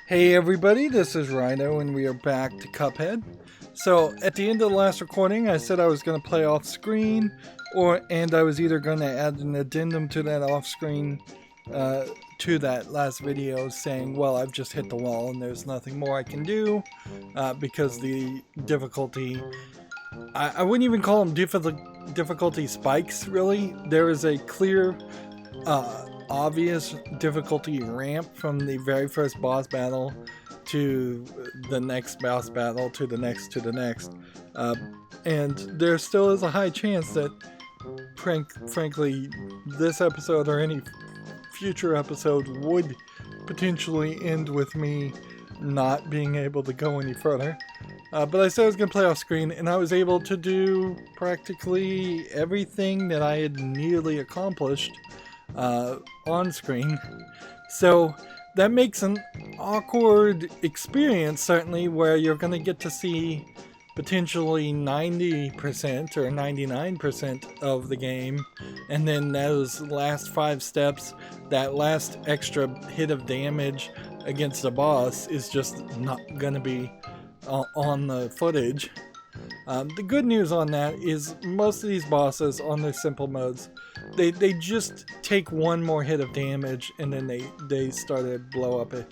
Hey everybody, this is Rydo and we are back to Cuphead. So at the end of the last recording I said I was going to play off screen and I was either going to add an addendum to that off screen to that last video saying, well, I've just hit the wall and there's nothing more I can do because the difficulty, I wouldn't even call them difficulty spikes really. There is a clear obvious difficulty ramp from the very first boss battle to the next boss battle to the next and there still is a high chance that frankly this episode or any future episode would potentially end with me not being able to go any further, but I said I was going to play off screen and I was able to do practically everything that I had nearly accomplished on screen. So that makes an awkward experience, certainly, where you're going to get to see potentially 90% or 99% of the game, and then those last 5 steps, that last extra hit of damage against the boss is just not going to be on the footage. The good news on that is most of these bosses on their simple modes, they just take one more hit of damage and then they start to blow up a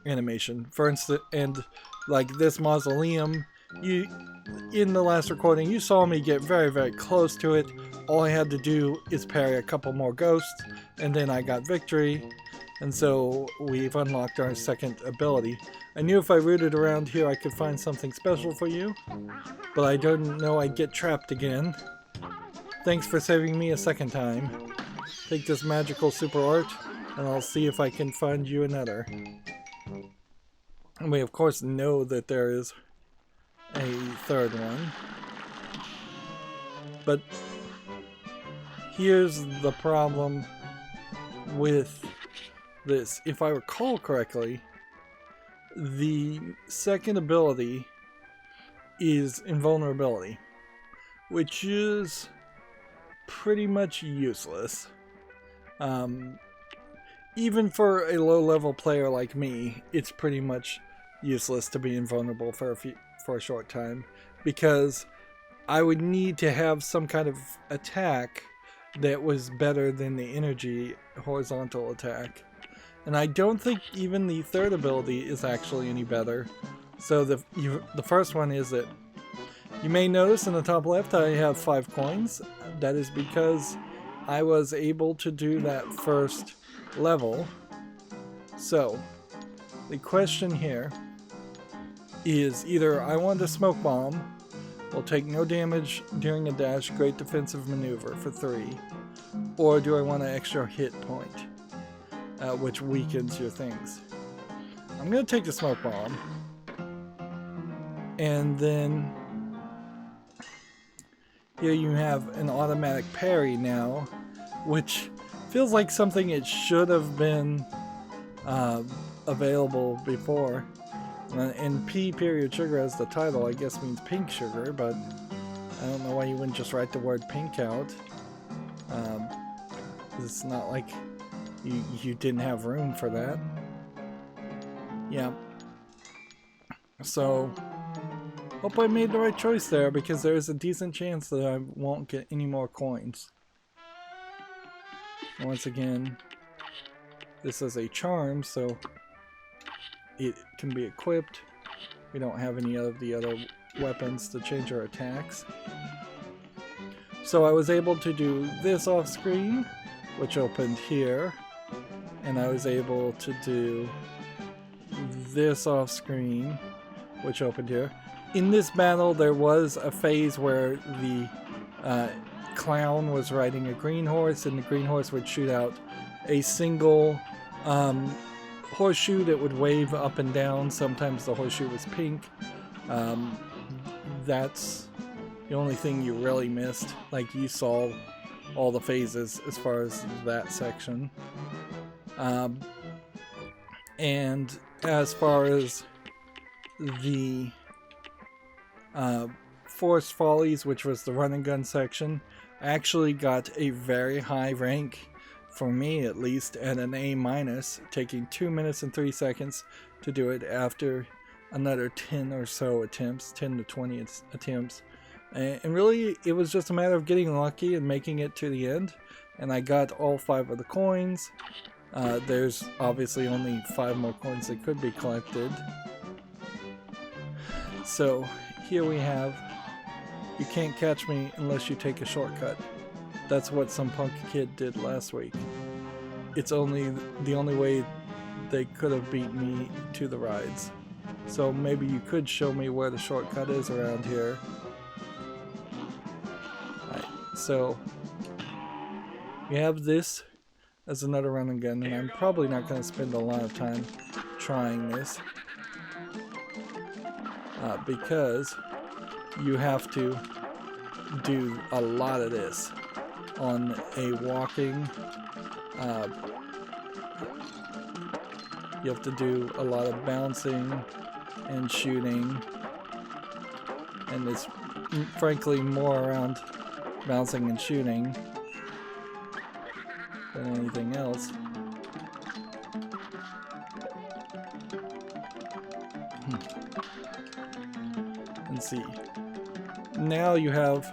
animation. For instance, and like this mausoleum, in the last recording you saw me get very close to it. All I had to do is parry a couple more ghosts and then I got victory, and so we've unlocked our second ability. I knew if I rooted around here I could find something special for you, but I didn't know I'd get trapped again. Thanks for saving me a second time. Take this magical super art, and I'll see if I can find you another. And we of course know that there is a third one. But here's the problem with this. If I recall correctly, the second ability is invulnerability, which is pretty much useless. Even for a low-level player like me, it's pretty much useless to be invulnerable for a short time, because I would need to have some kind of attack that was better than the energy horizontal attack. And I don't think even the third ability is actually any better. So the first one is that you may notice in the top left I have 5 coins. That is because I was able to do that first level. So the question here is either I want a smoke bomb, will take no damage during a dash, great defensive maneuver for 3, or do I want an extra hit point, which weakens your things. I'm going to take the smoke bomb, and then here you have an automatic parry now, which feels like something it should have been available before. And P period sugar as the title I guess means pink sugar, but I don't know why you wouldn't just write the word pink out. It's not like you didn't have room for that. Yeah. So hope I made the right choice there, because there's a decent chance that I won't get any more coins. Once again, this is a charm, so it can be equipped. We don't have any of the other weapons to change our attacks. So I was able to do this off screen, which opened here, and I was able to do this off screen, which opened here. In this battle there was a phase where the clown was riding a green horse, and the green horse would shoot out a single horseshoe that would wave up and down. Sometimes the horseshoe was pink. That's the only thing you really missed. Like, you saw all the phases as far as that section. And as far as the Forest Follies, which was the run and gun section, I actually got a very high rank for me at least, at an A-, taking 2 minutes and 3 seconds to do it after another 10 or so attempts, 10 to 20 attempts. And really, it was just a matter of getting lucky and making it to the end. And I got all 5 of the coins. There's obviously only 5 more coins that could be collected. So here we have, you can't catch me unless you take a shortcut. That's what some punk kid did last week. It's the only way they could have beat me to the rides. So maybe you could show me where the shortcut is around here. Alright, so we have this as another run and gun, and I'm probably not going to spend a lot of time trying this. Because you have to do a lot of this on a walking, you have to do a lot of bouncing and shooting, and it's frankly more around bouncing and shooting than anything else. And see, now you have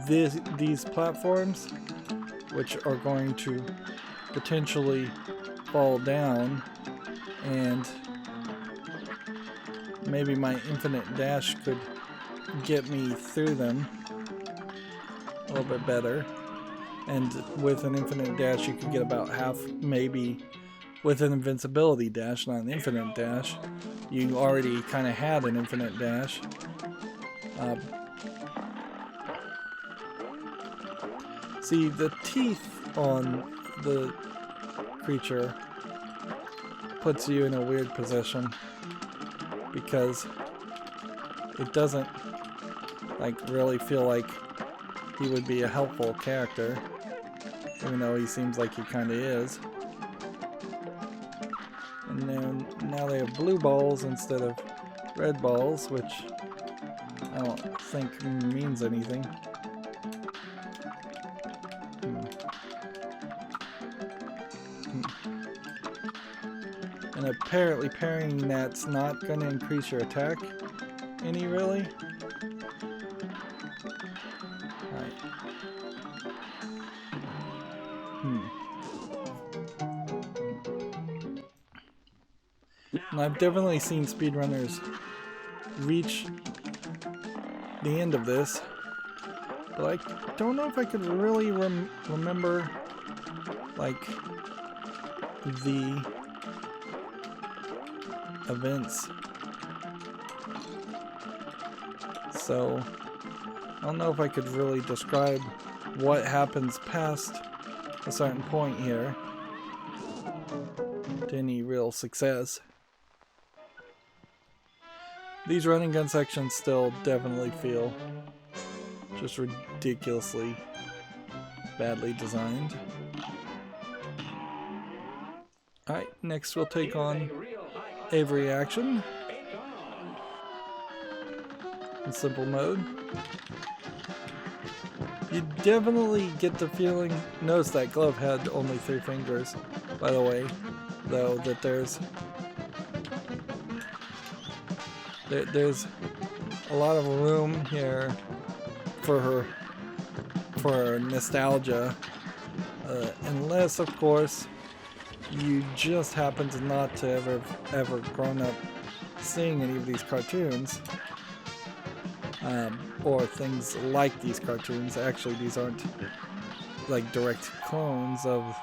these platforms which are going to potentially fall down, and maybe my infinite dash could get me through them a little bit better. And with an infinite dash you could get about half, maybe with an invincibility dash, not an infinite dash. You already kind of had an infinite dash. See, the teeth on the creature puts you in a weird position because it doesn't like really feel like he would be a helpful character, even though he seems like he kind of is. And then now they have blue balls instead of red balls, which I don't think means anything. And apparently parrying that's not going to increase your attack any, really. Alright. And I've definitely seen speedrunners reach the end of this, but I don't know if I could really remember like the events. So I don't know if I could really describe what happens past a certain point here to any real success. These running gun sections still definitely feel just ridiculously badly designed. Alright, next we'll take on Avery Action in simple mode. You definitely get the feeling, notice that glove had only 3 fingers, by the way, though, that there's a lot of room here for nostalgia, unless of course you just happen to not to ever grown up seeing any of these cartoons, or things like these cartoons. Actually, these aren't like direct clones of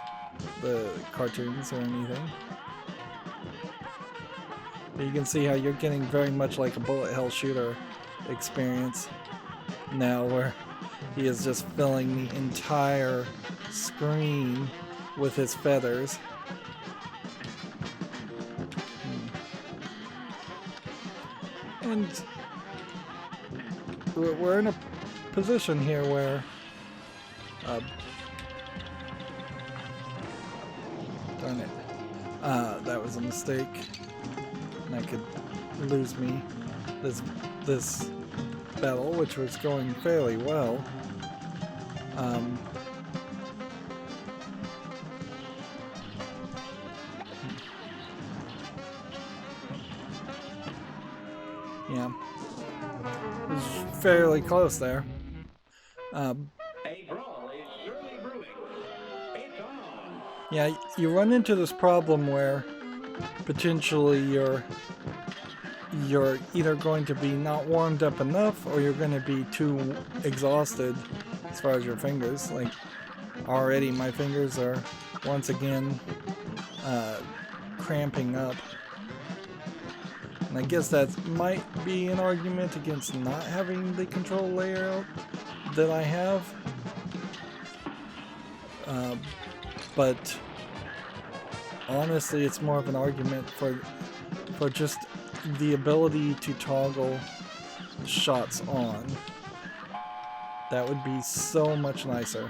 the cartoons or anything. But you can see how you're getting very much like a bullet hell shooter experience now, where he is just filling the entire screen with his feathers. And we're in a position here where darn it, that was a mistake, and I could lose me this battle, which was going fairly well. Yeah. It was fairly close there. Yeah, you run into this problem where potentially you're either going to be not warmed up enough or you're going to be too exhausted as far as your fingers. Like, already my fingers are once again cramping up. And I guess that might be an argument against not having the control layout that I have. But honestly, it's more of an argument for just the ability to toggle shots on. That would be so much nicer.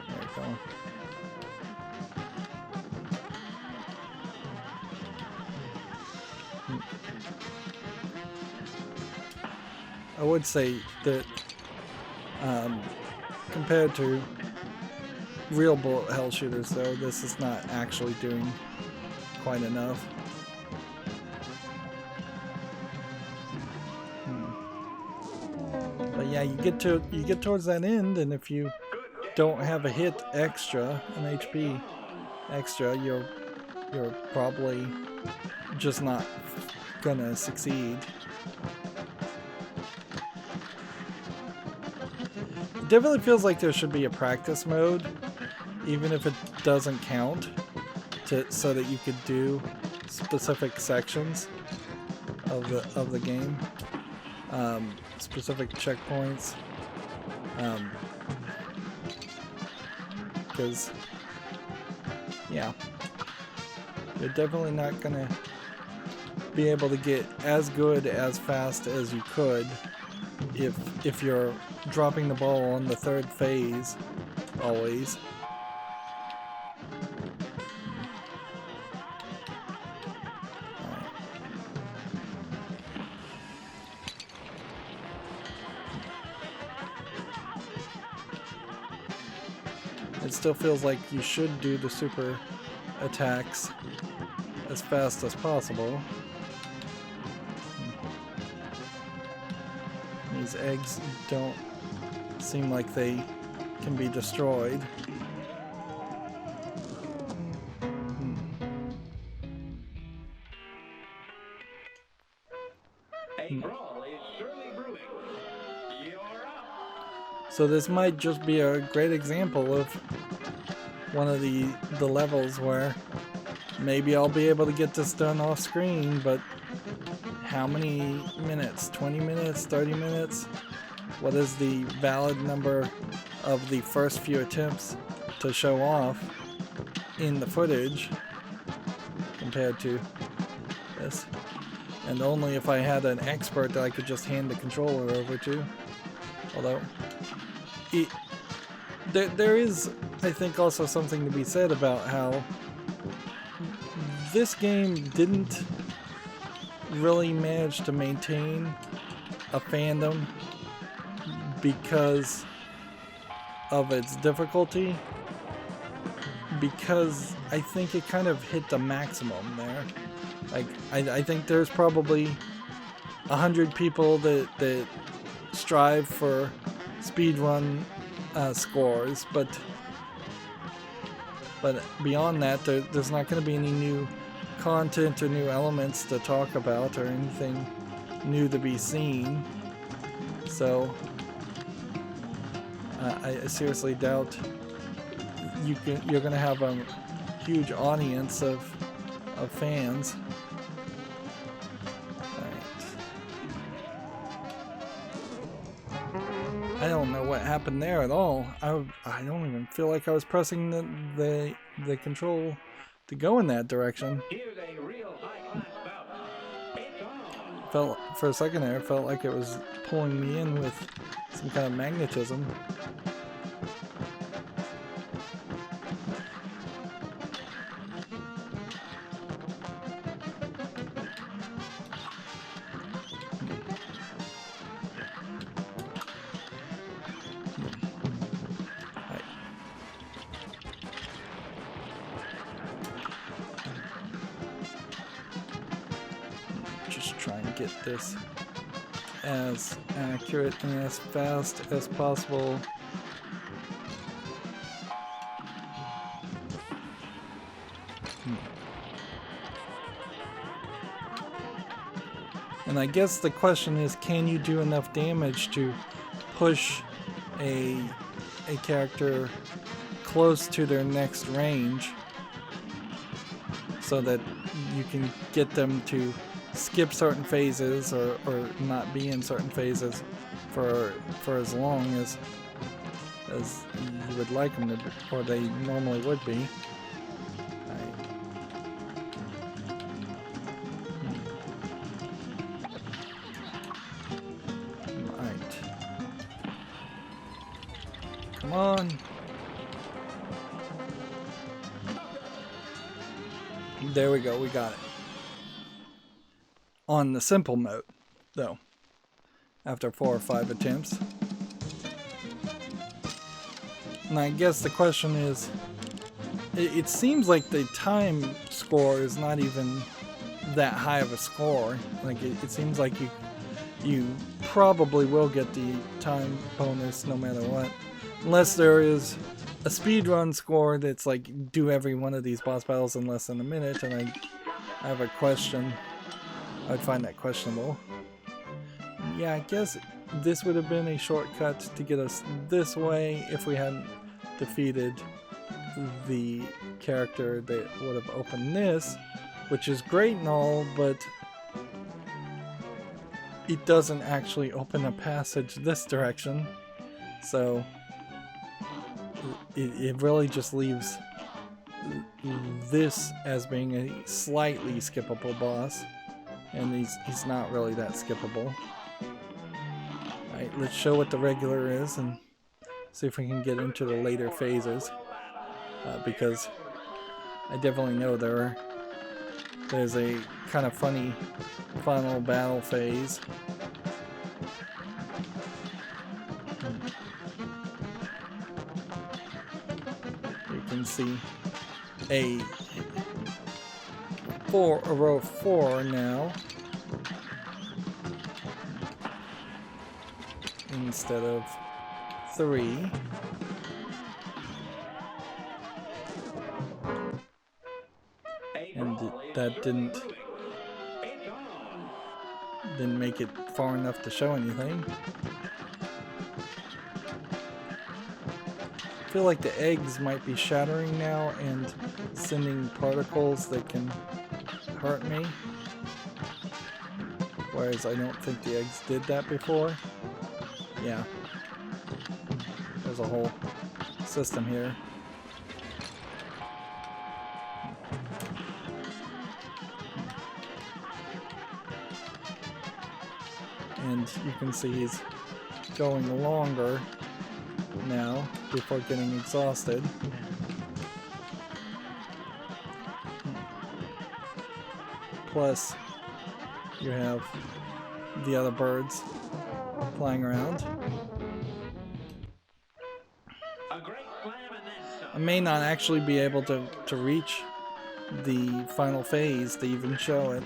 There we go. I would say that compared to real bullet hell shooters, though, this is not actually doing quite enough. But yeah, you get towards that end, and if you don't have a hit extra, an HP extra, you're probably just not gonna succeed. It definitely feels like there should be a practice mode, even if it doesn't count, so that you could do specific sections of the game, specific checkpoints, because yeah, you're definitely not gonna be able to get as good as fast as you could if you're dropping the ball on the third phase always. It still feels like you should do the super attacks as fast as possible. These eggs don't seem like they can be destroyed. So this might just be a great example of one of the levels where maybe I'll be able to get this done off screen, but how many minutes? 20 minutes? 30 minutes? What is the valid number of the first few attempts to show off in the footage compared to this? And only if I had an expert that I could just hand the controller over to. Although, there is, I think, also something to be said about how this game didn't really manage to maintain a fandom because of its difficulty, because I think it kind of hit the maximum there. Like, I think there's probably 100 people that strive for speedrun scores, but beyond that, there's not going to be any new content or new elements to talk about or anything new to be seen. So I seriously doubt you're going to have a huge audience of fans. I don't know what happened there at all. I don't even feel like I was pressing the control to go in that direction. Felt for a second there, it felt like it was pulling me in with some kind of magnetism. just try and get this as accurate and as fast as possible. And I guess the question is, can you do enough damage to push a character close to their next range so that you can get them to skip certain phases or not be in certain phases for as long as you would like them to, or they normally would be. Come on. There we go, we got it. On the simple mode, though, after 4 or 5 attempts. And I guess the question is, it seems like the time score is not even that high of a score. Like, it seems like you probably will get the time bonus no matter what. Unless there is a speedrun score that's like, do every one of these boss battles in less than a minute, and I have a question. I'd find that questionable. Yeah, I guess this would have been a shortcut to get us this way if we hadn't defeated the character that would have opened this, which is great and all, but it doesn't actually open a passage this direction. So it really just leaves this as being a slightly skippable boss, and he's not really that skippable. Alright, let's show what the regular is and see if we can get into the later phases, because I definitely know there's a kind of funny final battle phase. See a row of 4 now instead of 3. And that didn't make it far enough to show anything. I feel like the eggs might be shattering now and sending particles that can hurt me, whereas I don't think the eggs did that before. Yeah, there's a whole system here. And you can see he's going longer now before getting exhausted. Plus, you have the other birds flying around. I may not actually be able to reach the final phase to even show it.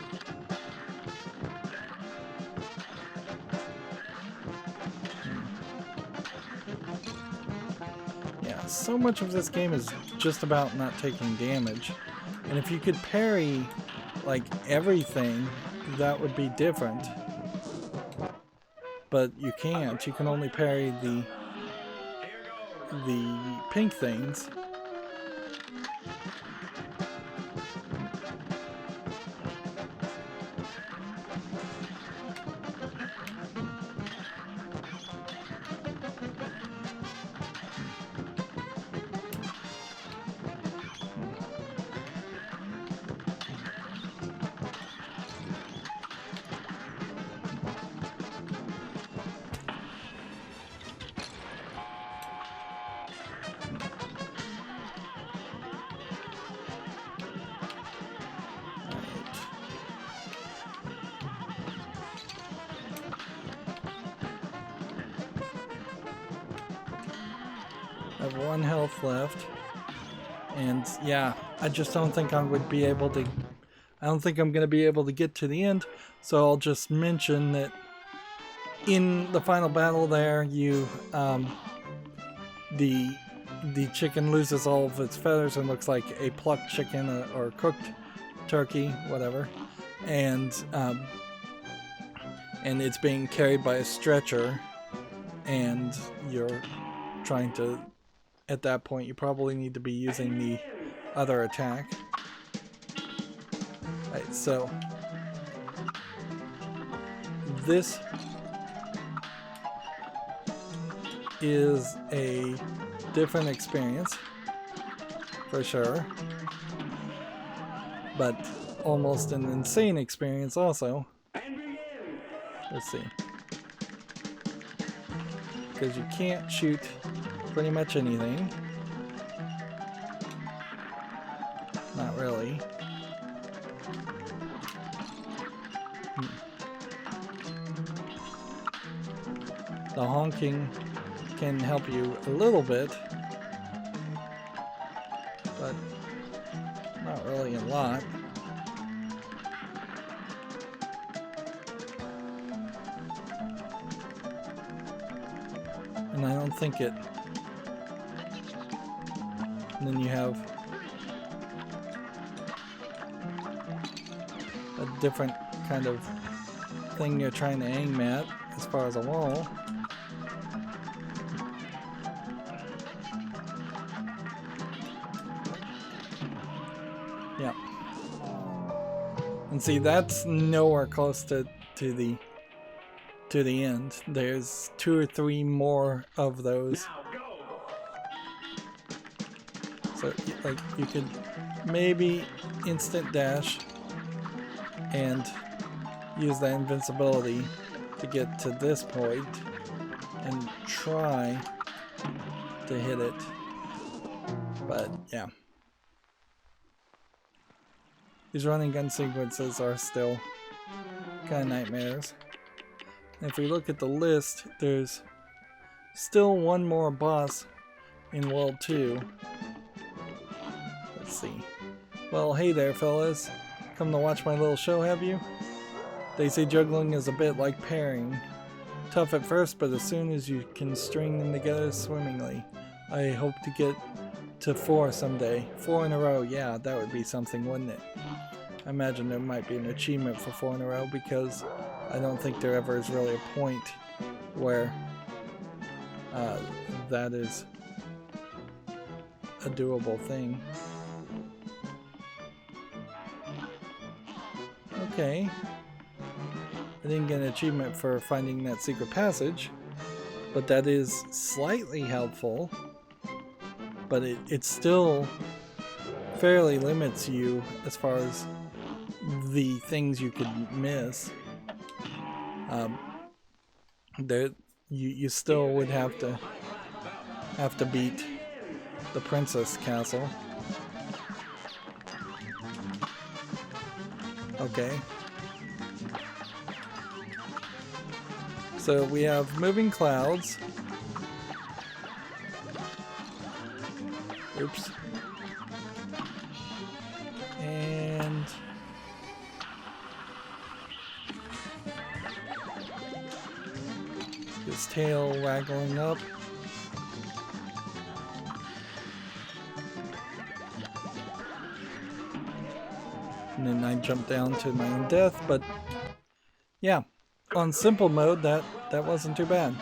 So much of this game is just about not taking damage, and if you could parry like everything, that would be different, but you can't. You can only parry the pink things. I have 1 health left, and yeah, I just don't think I would be able to I don't think I'm going to be able to get to the end, so I'll just mention that in the final battle there, you the chicken loses all of its feathers and looks like a plucked chicken or cooked turkey, whatever, and it's being carried by a stretcher, and you're trying to, at that point, you probably need to be using the other attack. Right, so this is a different experience for sure, but almost an insane experience also. Let's see, because you can't shoot pretty much anything. Not really. The honking can help you a little bit, but not really a lot. And I don't think it... And then you have a different kind of thing you're trying to aim at as far as a wall. Yeah. And see, that's nowhere close to the end. There's 2 or 3 more of those. So like you could maybe instant dash and use that invincibility to get to this point and try to hit it. But yeah. These running gun sequences are still kind of nightmares. And if we look at the list, there's still one more boss in World 2. Let's see. Well, hey there, fellas. Come to watch my little show, have you? They say juggling is a bit like pairing. Tough at first, but as soon as you can string them together swimmingly. I hope to get to 4 someday. 4 in a row, yeah, that would be something, wouldn't it? I imagine there might be an achievement for 4 in a row, because I don't think there ever is really a point where that is a doable thing. Okay. I didn't get an achievement for finding that secret passage, but that is slightly helpful. But it still fairly limits you as far as the things you could miss. You still would have to beat the Princess Castle. Okay. So we have moving clouds. Oops. And his tail waggling up. And then I jump down to my own death, but yeah, on simple mode that wasn't too bad.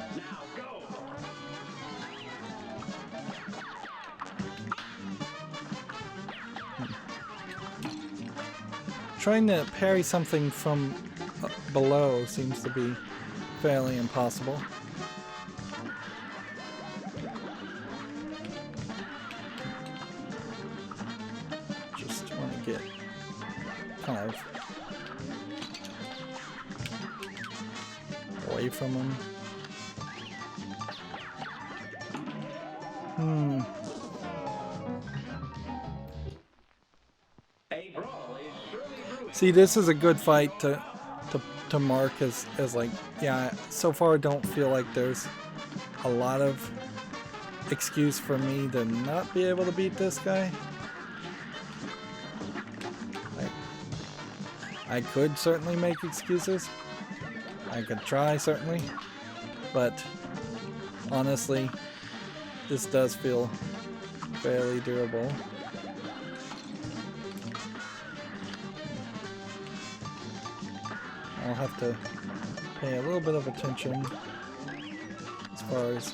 Trying to parry something from below seems to be fairly impossible. Just want to get kind of away from him. See, this is a good fight to mark as like, yeah, so far I don't feel like there's a lot of excuse for me to not be able to beat this guy. Like, I could certainly make excuses. I could try, certainly. But honestly, this does feel fairly doable. I'll have to pay a little bit of attention as far as,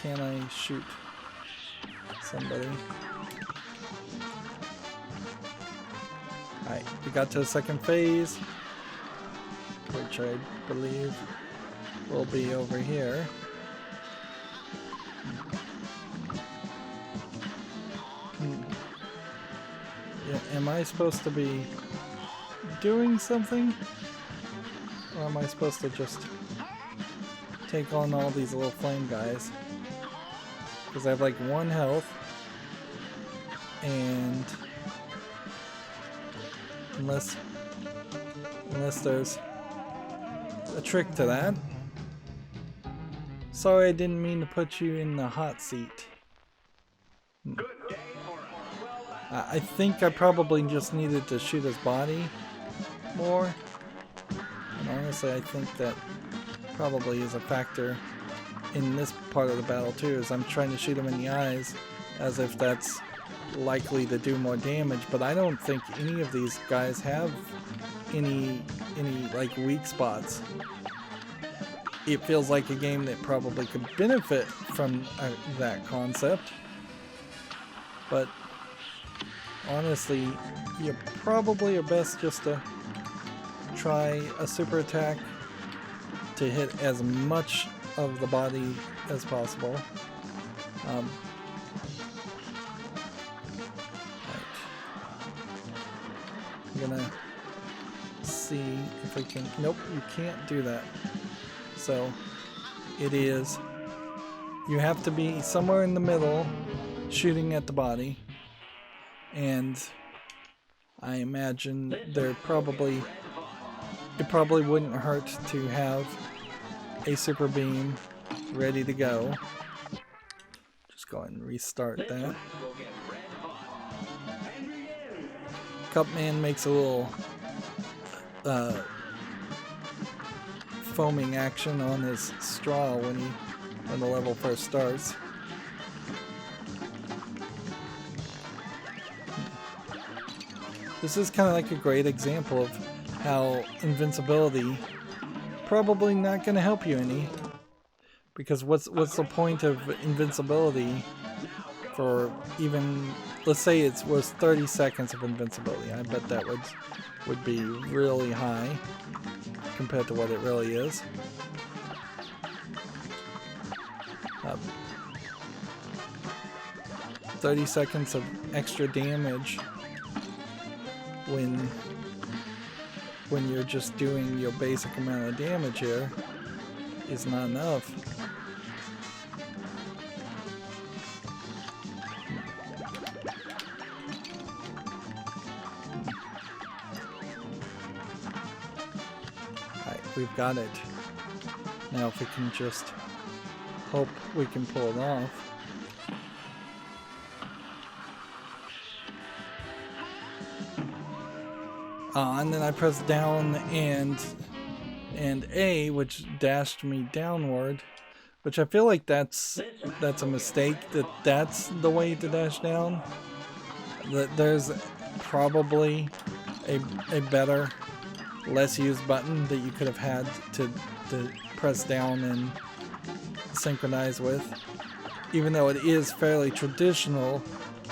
can I shoot somebody? Alright, we got to the second phase, which I believe will be over here. Yeah, am I supposed to be doing something? Or am I supposed to just take on all these little flame guys? Because I have like 1 health, and unless there's a trick to that. Sorry, I didn't mean to put you in the hot seat. I think I probably just needed to shoot his body more. And honestly, I think that probably is a factor in this part of the battle too, is I'm trying to shoot him in the eyes as if that's likely to do more damage, but I don't think any of these guys have any like weak spots. It feels like a game that probably could benefit from that concept, but honestly, you probably are best just to try a super attack to hit as much of the body as possible. Right. I'm gonna see if we can. Nope, you can't do that. So it is, you have to be somewhere in the middle shooting at the body, and I imagine it probably wouldn't hurt to have a super beam ready to go. Just go ahead and restart that. Cupman makes a little foaming action on his straw when the level first starts. This is kind of like a great example of how invincibility probably not going to help you any, because what's the point of invincibility for even, let's say it was 30 seconds of invincibility. I bet that would be really high compared to what it really is. 30 seconds of extra damage when you're just doing your basic amount of damage here is not enough. Alright, we've got it. Now if we can just hope we can pull it off. And then I pressed down and A, which dashed me downward, which I feel like that's a mistake, that's the way to dash down. That there's probably a better, less used button that you could have had to press down and synchronize with, even though it is fairly traditional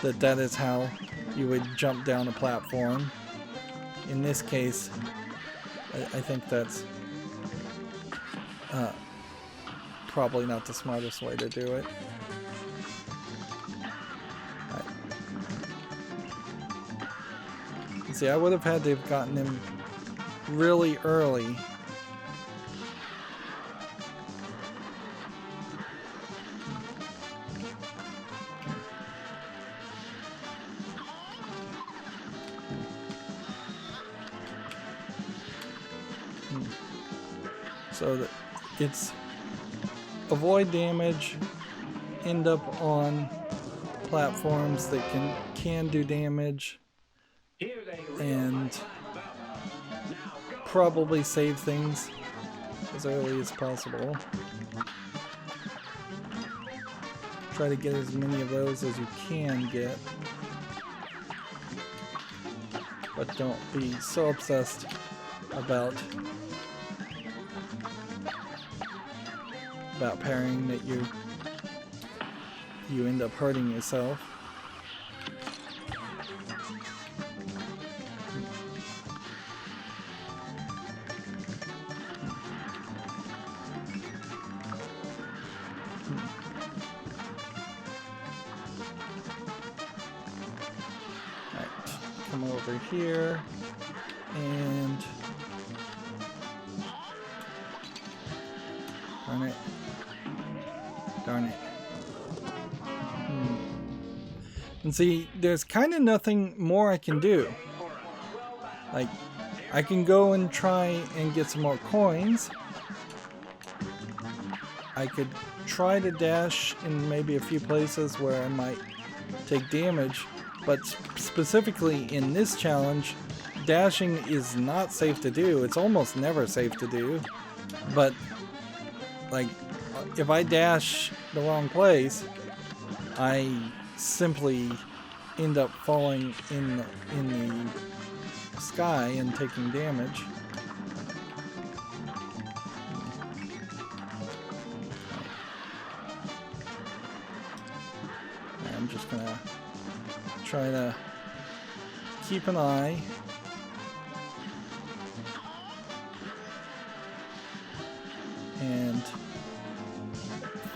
that is how you would jump down a platform. In this case, I think that's probably not the smartest way to do it. Right. See, I would have had to have gotten him really early. So that it's avoid damage, end up on platforms that can do damage, and probably save things as early as possible. Try to get as many of those as you can get, but don't be so obsessed about parrying that you end up hurting yourself. Come over here and darn it. And see, there's kind of nothing more I can do. Like, I can go and try and get some more coins. I could try to dash in maybe a few places where I might take damage. But specifically in this challenge, dashing is not safe to do. It's almost never safe to do. But, like, if I dash the wrong place, I simply end up falling in the sky and taking damage. I'm just gonna try to keep an eye and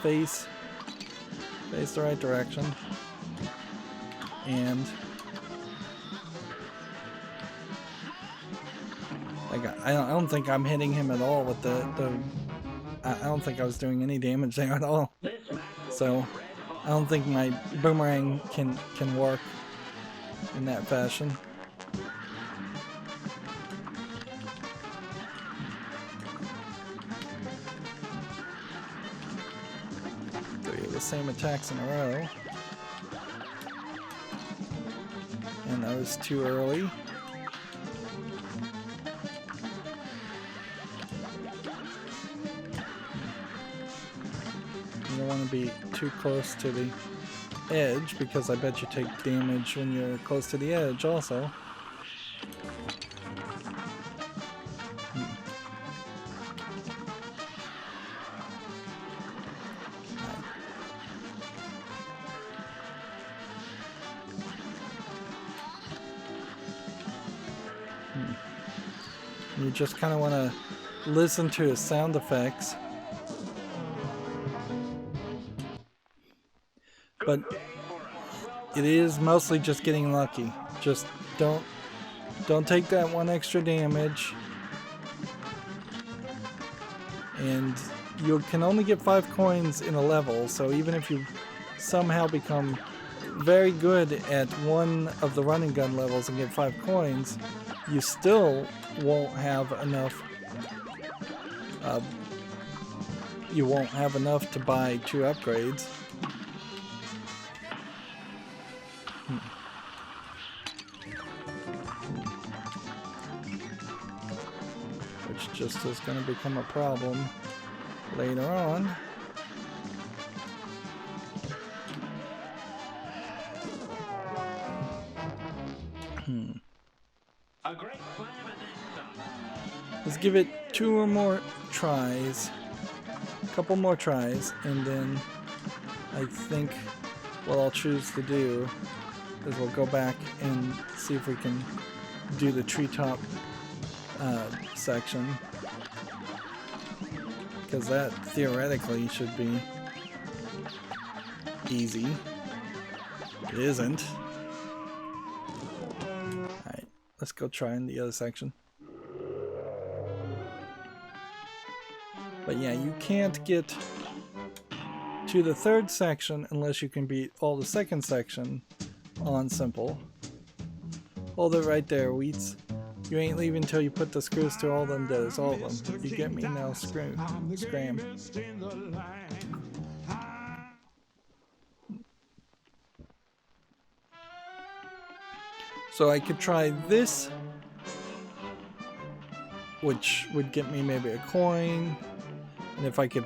face the right direction, and like I don't think I'm hitting him at all with the I don't think I was doing any damage there at all, so I don't think my boomerang can work in that fashion. Three of the same attacks in a row. And that was too early. You don't want to be too close to the edge, because I bet you take damage when you're close to the edge also. You just kind of want to listen to his sound effects. But it is mostly just getting lucky. Just don't take that one extra damage. And you can only get 5 coins in a level, so even if you somehow become very good at one of the run and gun levels and get 5 coins, you still won't have enough. You won't have enough to buy 2 upgrades. Which just is going to become a problem later on. Let's give it 2 or more tries. A couple more tries, and then I think what I'll choose to do is we'll go back and see if we can do the treetop section, because that theoretically should be easy. It isn't. Alright, let's go try in the other section. But yeah, you can't get to the 3rd section unless you can beat all the 2nd section on simple. Hold it right there, Wheats. You ain't leaving till you put the screws to all them does, all of them. You get me now, scram. So I could try this, which would get me maybe a coin. And if I could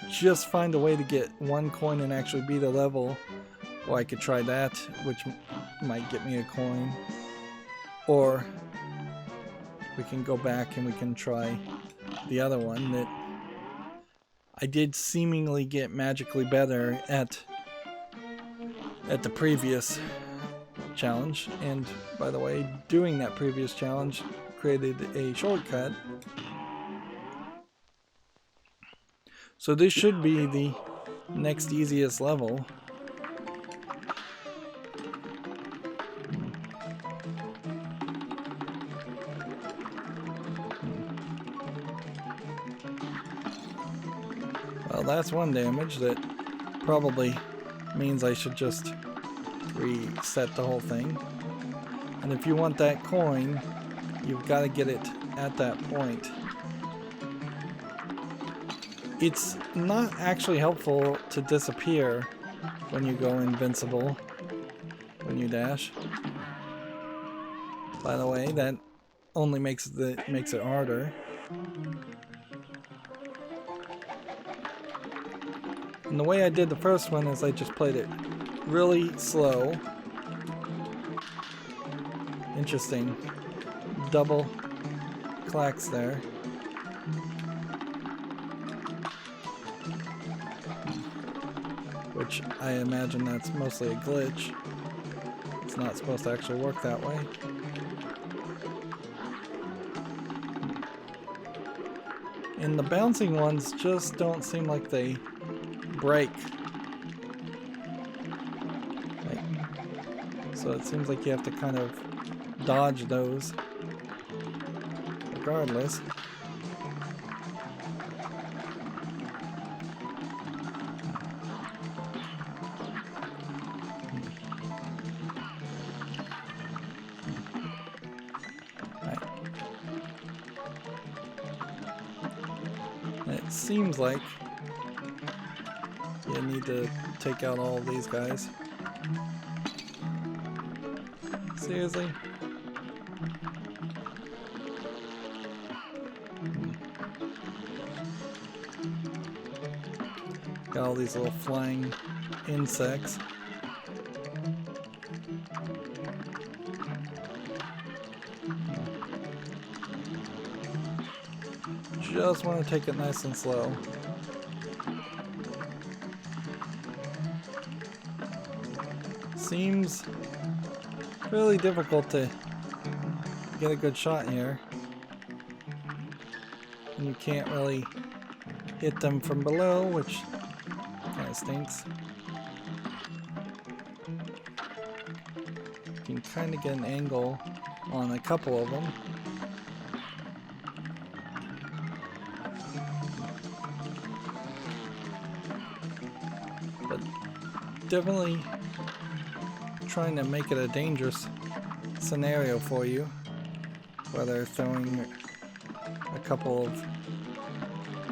just find a way to get one coin and actually beat a level, or I could try that, which might get me a coin. Or we can go back and we can try the other one that I did seemingly get magically better at the previous challenge. And by the way, doing that previous challenge created a shortcut. So this should be the next easiest level. Well, that's one damage that probably means I should just reset the whole thing. And if you want that coin, you've got to get it at that point. It's not actually helpful to disappear when you go invincible, when you dash. By the way, that only makes it harder. And the way I did the first one is I just played it really slow. Interesting. Double clacks there. Which I imagine that's mostly a glitch. It's not supposed to actually work that way. And the bouncing ones just don't seem like they break. So it seems like you have to kind of dodge those regardless. Right. It seems like you need to take out all of these guys. Seriously? Got all these little flying insects. Just want to take it nice and slow. Seems really difficult to get a good shot here. And you can't really hit them from below, which kind of stinks. You can kind of get an angle on a couple of them. But definitely trying to make it a dangerous scenario for you, where they're throwing a couple of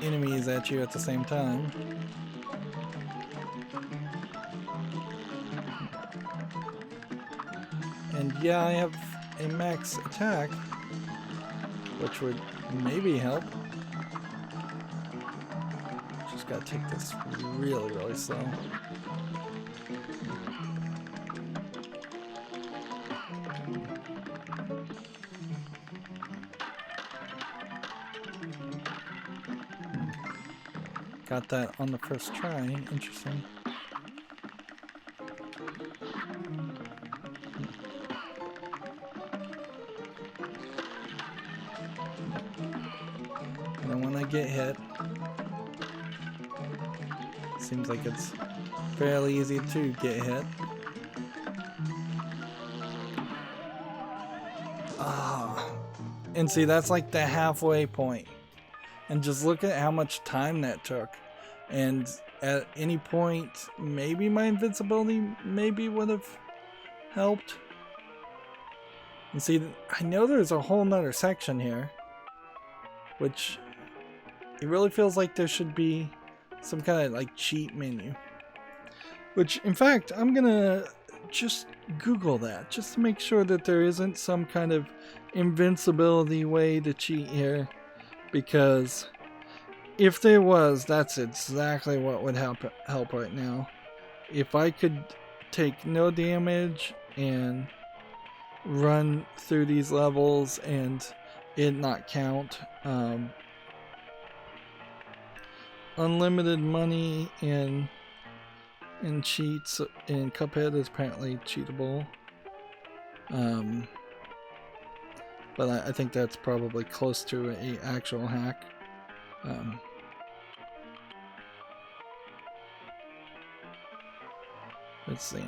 enemies at you at the same time. And yeah, I have a max attack, which would maybe help. Just gotta take this really, really slow. Got that on the first try. Interesting. And then when I get hit, seems like it's fairly easy to get hit. And see, that's like the halfway point. And just look at how much time that took. And at any point, maybe my invincibility maybe would have helped. And see, I know there's a whole nother section here, which it really feels like there should be some kind of like cheat menu. Which, in fact, I'm gonna just Google that just to make sure that there isn't some kind of invincibility way to cheat here, because if there was, that's exactly what would help right now. If I could take no damage and run through these levels and it not count, unlimited money and cheats in Cuphead is apparently cheatable. But I think that's probably close to an actual hack. Let's see.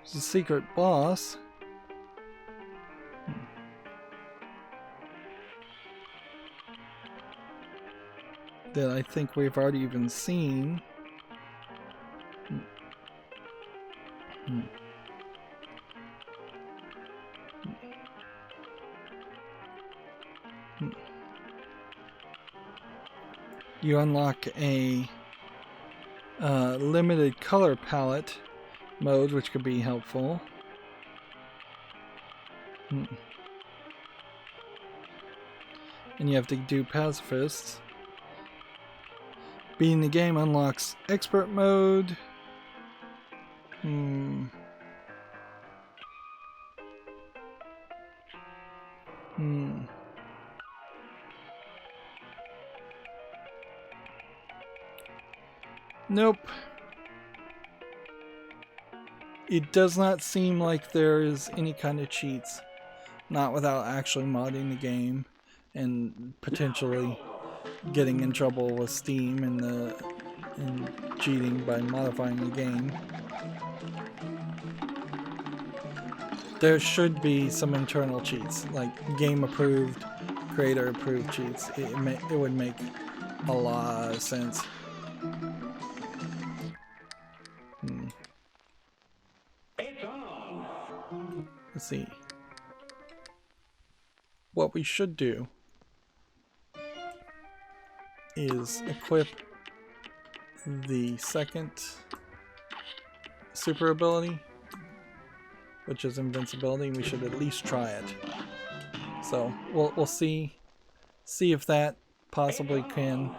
It's a secret boss. That I think we've already even seen. You unlock a limited color palette mode, which could be helpful. And you have to do pacifists. Beating the game unlocks expert mode. Nope. It does not seem like there is any kind of cheats. Not without actually modding the game and potentially getting in trouble with Steam and cheating by modifying the game. There should be some internal cheats, like game approved, creator approved cheats. It would make a lot of sense. Let's see. What we should do is equip the second super ability, which is invincibility. We should at least try it. So we'll see if that possibly can,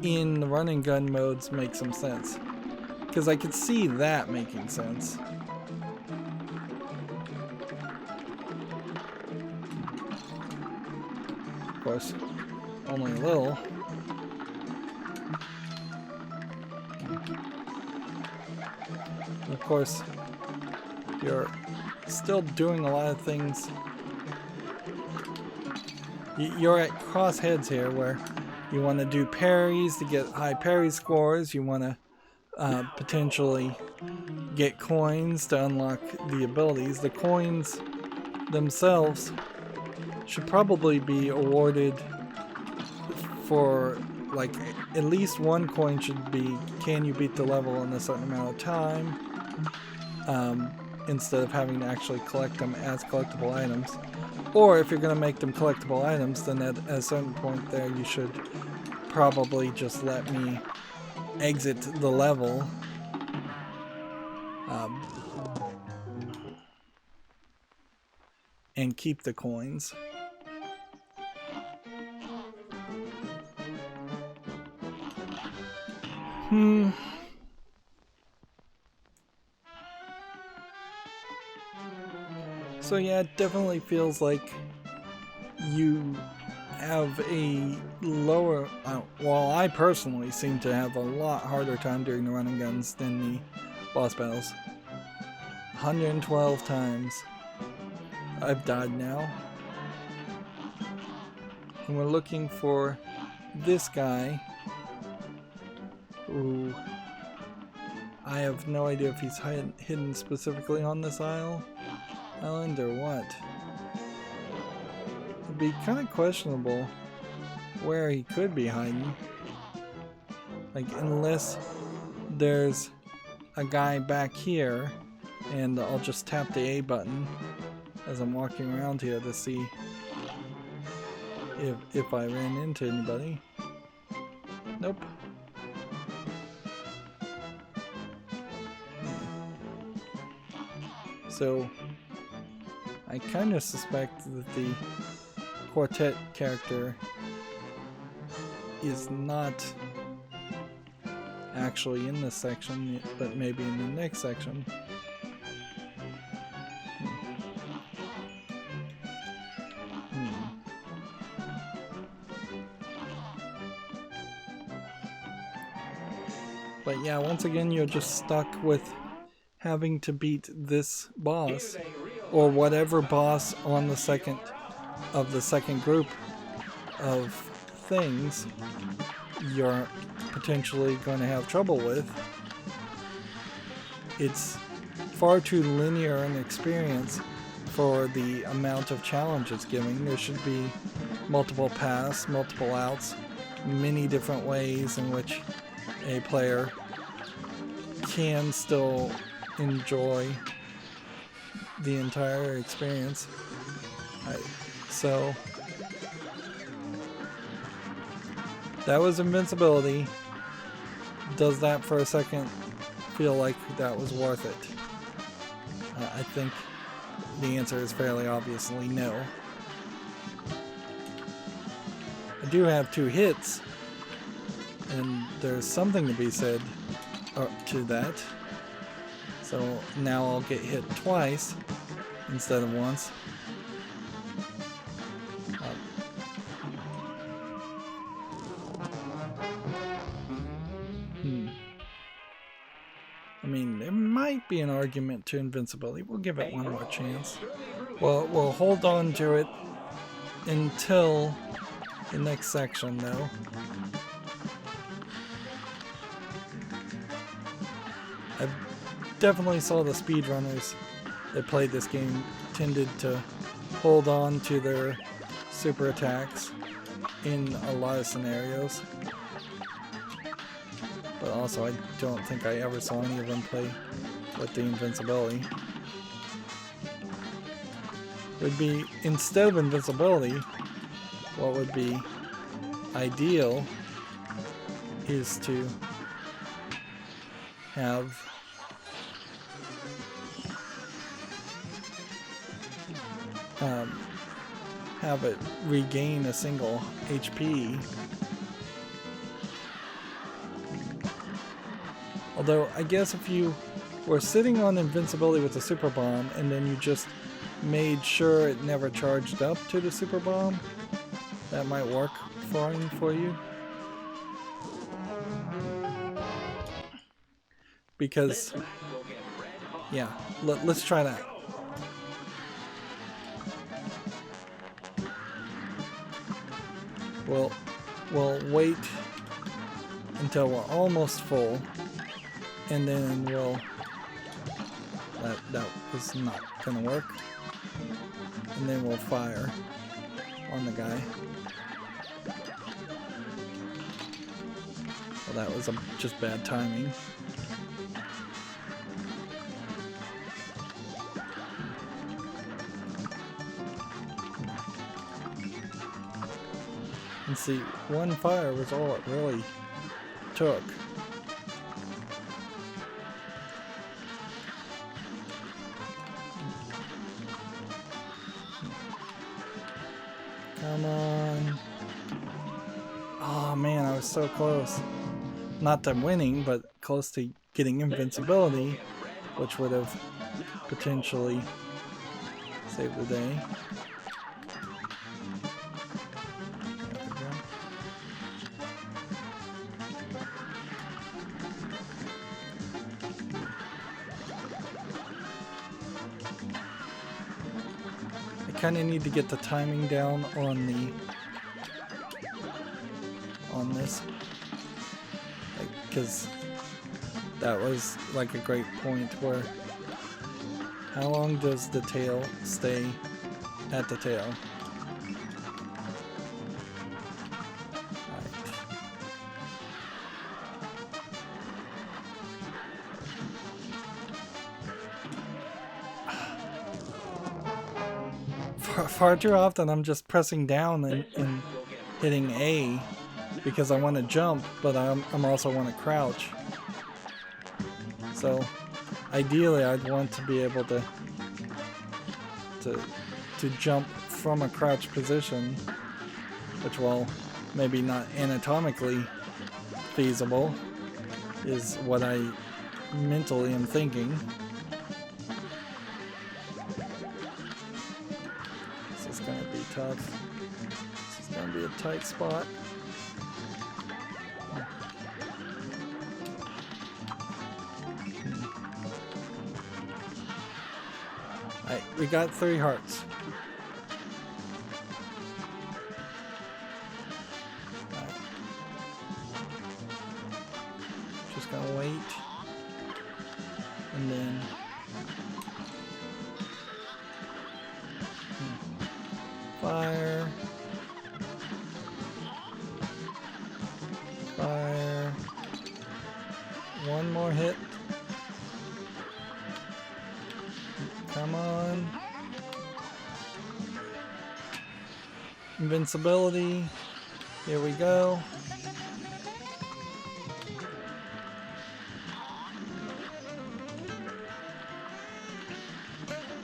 in the running gun modes, make some sense. Because I could see that making sense. Of course, only a little. And of course, you're still doing a lot of things. You're at crossheads here where you want to do parries to get high parry scores. You want to potentially get coins to unlock the abilities. The coins themselves should probably be awarded for, like, at least one coin should be, can you beat the level in a certain amount of time, instead of having to actually collect them as collectible items. Or if you're going to make them collectible items, then at a certain point there you should probably just let me exit the level. And keep the coins. So yeah, it definitely feels like you have a lower, well, I personally seem to have a lot harder time during the running guns than the boss battles. 112 times I've died now. And we're looking for this guy, who I have no idea if he's hidden specifically on this island or what. It'd be kind of questionable where he could be hiding. Like, unless there's a guy back here, and I'll just tap the A button as I'm walking around here to see if I ran into anybody. Nope. So I kind of suspect that the quartet character is not actually in this section, but maybe in the next section. But yeah, once again, you're just stuck with having to beat this boss, or whatever boss on the second group of things you're potentially going to have trouble with. It's far too linear an experience for the amount of challenge it's giving. There should be multiple paths, multiple outs, many different ways in which a player can still enjoy the entire experience. So that was invincibility. Does that for a second feel like that was worth it? I think the answer is fairly obviously no. I do have 2 hits, and there's something to be said to that. So now I'll get hit twice instead of once. I mean, there might be an argument to invincibility. We'll give it one more chance. We'll hold on to it until the next section, though. I definitely saw the speedrunners that played this game tended to hold on to their super attacks in a lot of scenarios. But also, I don't think I ever saw any of them play with the invincibility. It would be, instead of invincibility, what would be ideal is to have it regain a single HP. Although, I guess if you were sitting on invincibility with the super bomb and then you just made sure it never charged up to the super bomb, that might work fine for you. Because, yeah, let's try that. We'll wait until we're almost full, and then that was not gonna work, and then we'll fire on the guy. Well, that was just bad timing. And see, one fire was all it really took. Come on. Oh man, I was so close. Not to winning, but close to getting invincibility, which would have potentially saved the day. Kind of need to get the timing down on this, because that was like a great point where how long does the tail stay at the tail? Far too often I'm just pressing down and hitting A because I want to jump, but I'm also want to crouch. So ideally I'd want to be able to to jump from a crouched position, which, while maybe not anatomically feasible, is what I mentally am thinking. This is gonna be tough. This is gonna be a tight spot. Alright, we got 3 hearts. Alright. Just gonna wait. And then fire. Fire. One more hit. Come on. Invincibility. Here we go.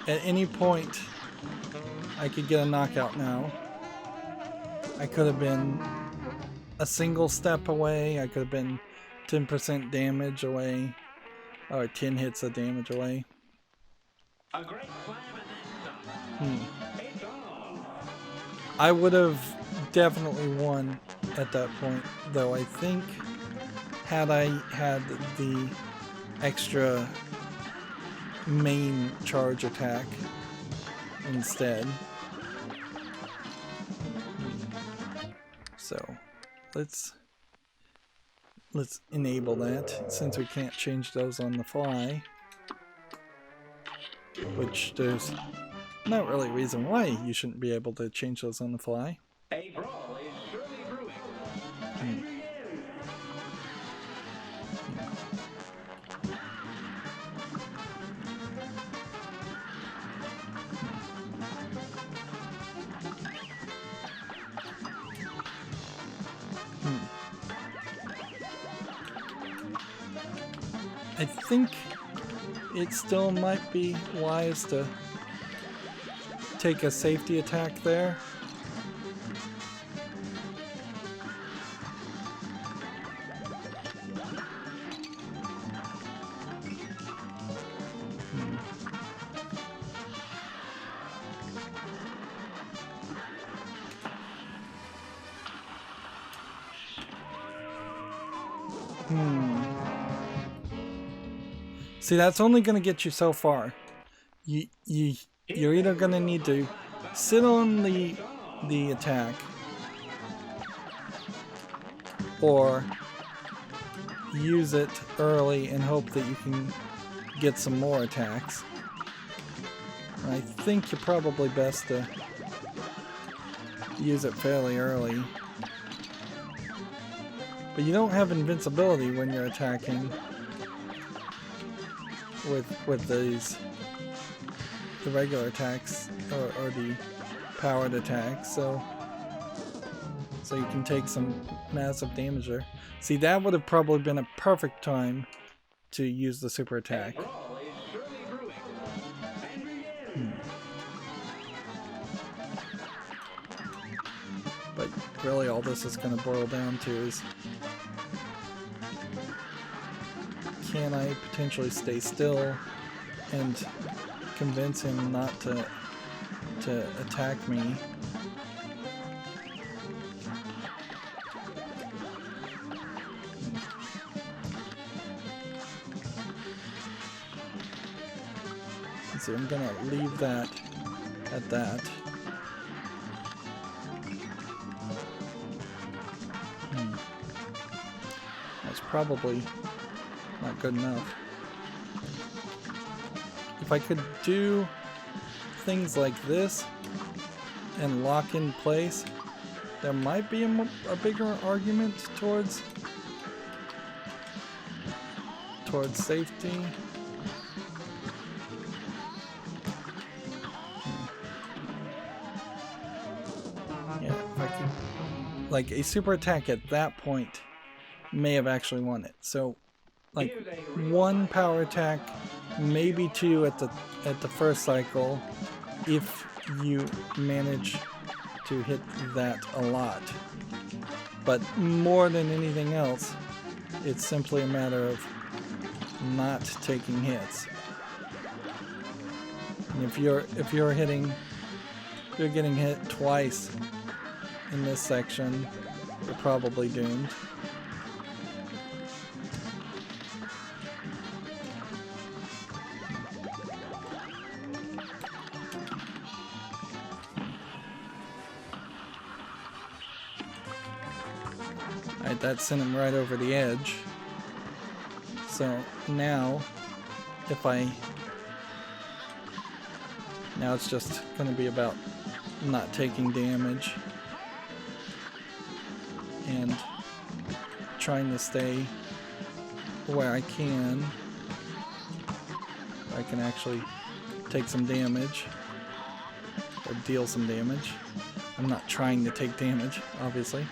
At any point, I could get a knockout now. I could have been a single step away. I could have been 10% damage away. Or 10 hits of damage away. A great slam and then some. I would have definitely won at that point, though. I think had I had the extra main charge attack instead. So let's enable that, since we can't change those on the fly. Which there's not really a reason why you shouldn't be able to change those on the fly. A brawl is surely brewing. I think it still might be wise to take a safety attack there. See, that's only going to get you so far. You're either going to need to sit on the attack, or use it early and hope that you can get some more attacks. I think you're probably best to use it fairly early. But you don't have invincibility when you're attacking with these, the regular attacks or the powered attacks, so you can take some massive damage there. See, that would have probably been a perfect time to use the super attack. But really all this is going to boil down to is, can I potentially stay still and convince him not to attack me? So I'm gonna leave that at that. That's probably not good enough. If I could do things like this and lock in place, there might be a bigger argument towards safety. Yeah, if I could, like, a super attack at that point may have actually won it. So, like, one power attack, maybe two at the first cycle, if you manage to hit that a lot. But more than anything else, it's simply a matter of not taking hits. And if you're getting hit twice in this section, you're probably doomed. Alright, that sent him right over the edge. So now, now it's just going to be about not taking damage and trying to stay where I can. I can actually take some damage or deal some damage. I'm not trying to take damage, obviously.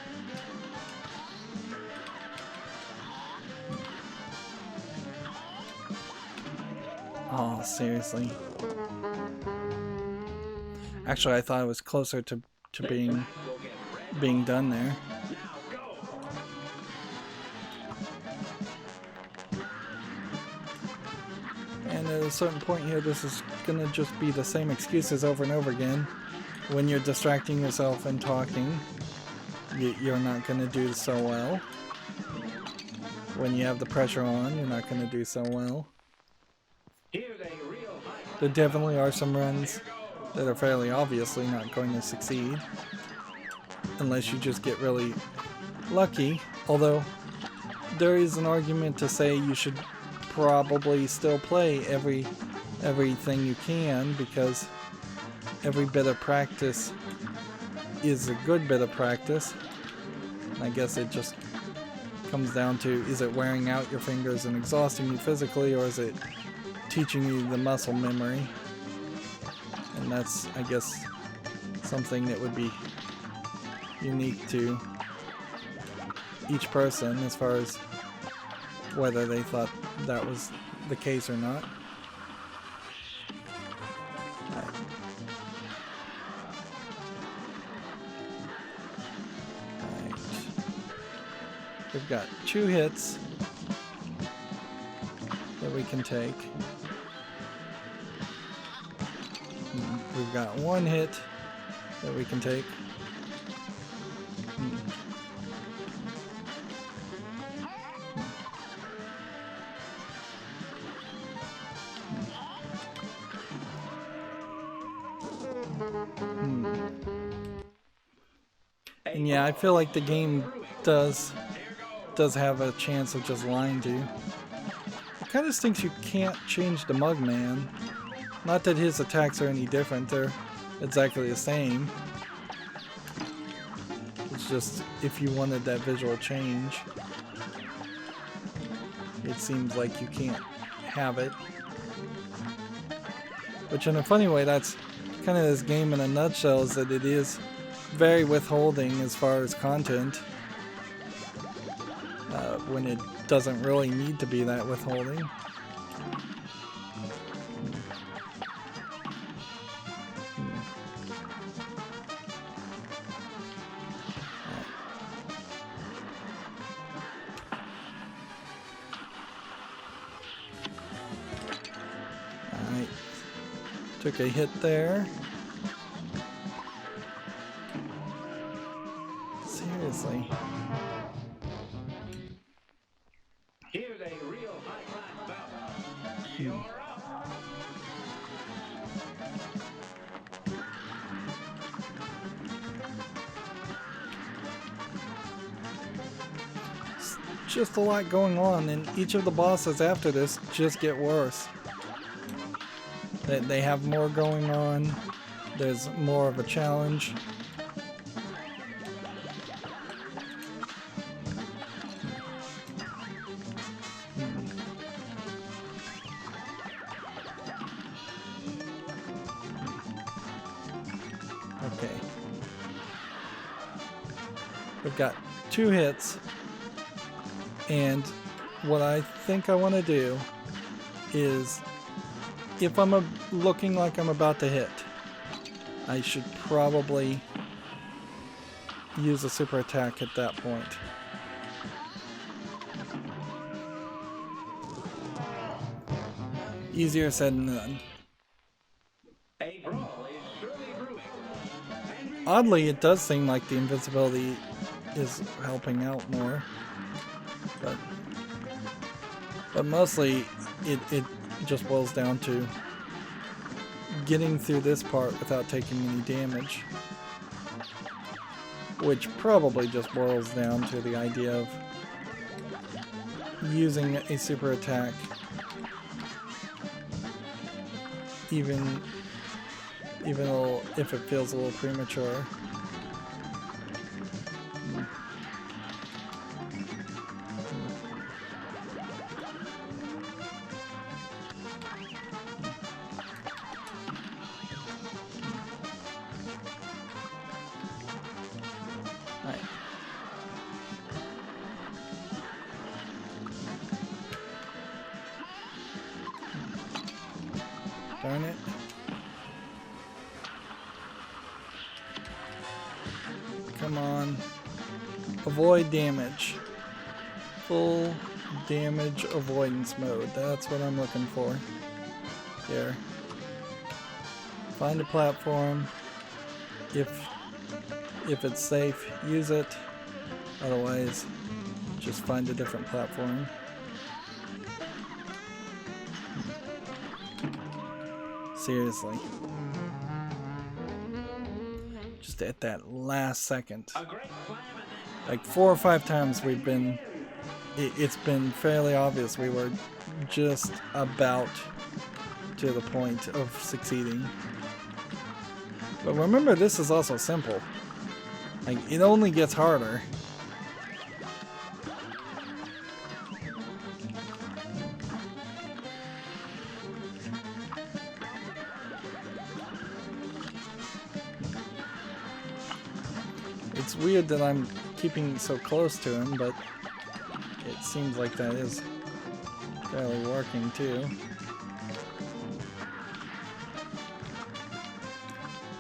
Oh, seriously. Actually, I thought it was closer to being done there. And at a certain point here, this is gonna just be the same excuses over and over again. When you're distracting yourself and talking, you're not gonna do so well. When you have the pressure on, you're not gonna do so well. There definitely are some runs that are fairly obviously not going to succeed unless you just get really lucky, although there is an argument to say you should probably still play everything you can, because every bit of practice is a good bit of practice. And I guess it just comes down to, is it wearing out your fingers and exhausting you physically, or is it teaching you the muscle memory? And that's, I guess, something that would be unique to each person as far as whether they thought that was the case or not. Alright. We've got 2 hits that we can take. We've got 1 hit that we can take. And yeah, I feel like the game does have a chance of just lying to you. It kind of stinks you can't change the Mugman. Not that his attacks are any different, they're exactly the same. It's just, if you wanted that visual change, it seems like you can't have it. Which in a funny way, that's kind of this game in a nutshell, is that it is very withholding as far as content, when it doesn't really need to be that withholding. Alright, took a hit there. Seriously. Here's a real high-class bout. You're up. Just a lot going on, and each of the bosses after this just get worse. They have more going on. There's more of a challenge. Okay. We've got 2 hits. And what I think I want to do is, if I'm looking like I'm about to hit, I should probably use a super attack at that point. Easier said than done. A brawl is surely brewing. Oddly, it does seem like the invincibility is helping out more, but mostly it just boils down to getting through this part without taking any damage, which probably just boils down to the idea of using a super attack even if it feels a little premature. Right. Darn it. Come on. Avoid damage. Full damage avoidance mode. That's what I'm looking for. Here. Find a platform. If it's safe, use it. Otherwise, just find a different platform. Seriously. Just at that last second. Like 4 or 5 times we've been... It's been fairly obvious we were just about to the point of succeeding. But remember, this is also simple. Like, it only gets harder. It's weird that I'm keeping so close to him, but it seems like that is fairly working too.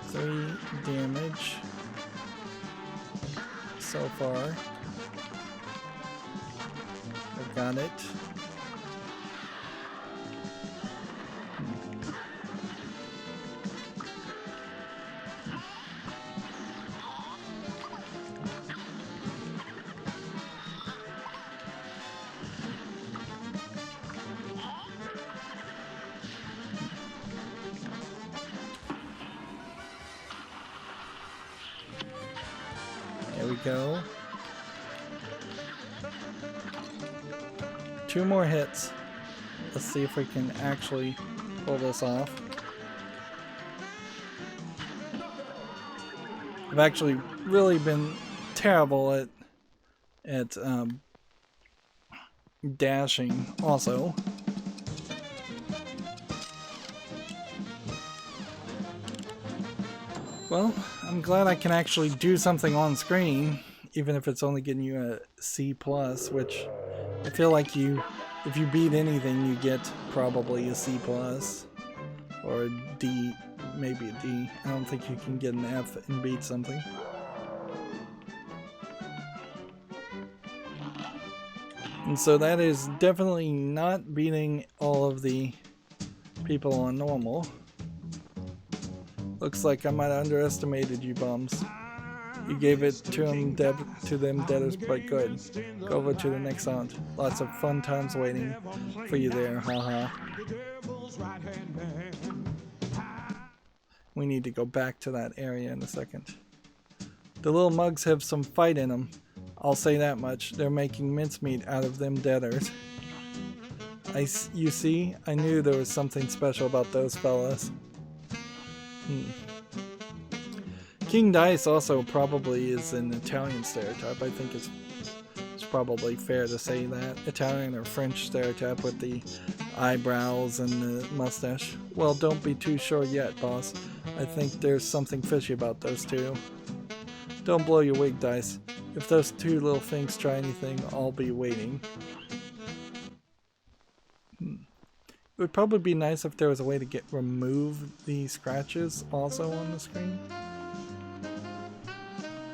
3 damage so far. I got it. There we go. 2 more hits. Let's see if we can actually pull this off. I've actually really been terrible at dashing also. Well, I'm glad I can actually do something on screen, even if it's only getting you a C+, which I feel like if you beat anything, you get probably a C+, or a D, maybe a D. I don't think you can get an F and beat something. And so that is definitely not beating all of the people on normal. Looks like I might have underestimated you bums. You gave it to them debtors, but good. Go over to the next round. Lots of fun times waiting for you there, haha. We need to go back to that area in a second. The little mugs have some fight in them. I'll say that much. They're making mincemeat out of them debtors. You see, I knew there was something special about those fellas. King Dice also probably is an Italian stereotype. I think it's probably fair to say that. Italian or French stereotype with the eyebrows and the mustache. Well, don't be too sure yet, boss. I think there's something fishy about those two. Don't blow your wig, Dice. If those 2 little things try anything, I'll be waiting. It would probably be nice if there was a way to remove the scratches also on the screen.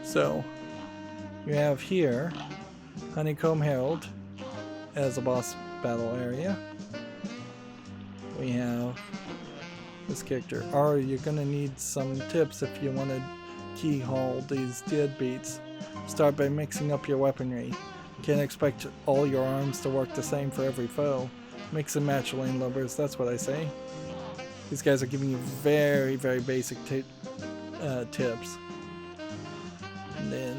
So you have here Honeycomb Herald as a boss battle area. We have this character. Or you're gonna need some tips if you want to keyhole these deadbeats. Start by mixing up your weaponry. Can't expect all your arms to work the same for every foe. Mix and match, lane lubbers, that's what I say. These guys are giving you very, very basic tips. And then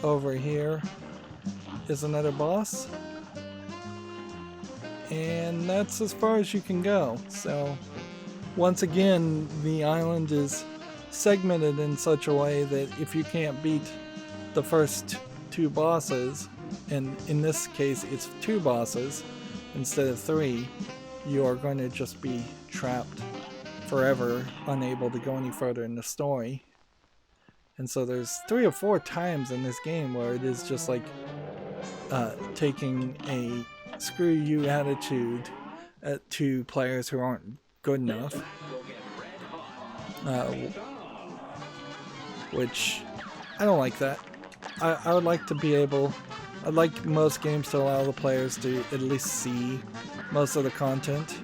over here is another boss. And that's as far as you can go. So once again, the island is segmented in such a way that if you can't beat the first two bosses, and in this case it's 2 bosses instead of 3, you are going to just be trapped forever, unable to go any further in the story. And so there's 3 or 4 times in this game where it is just like taking a screw you attitude to players who aren't good enough, which I don't like that. I would like to be able, I'd like most games to allow the players to at least see most of the content.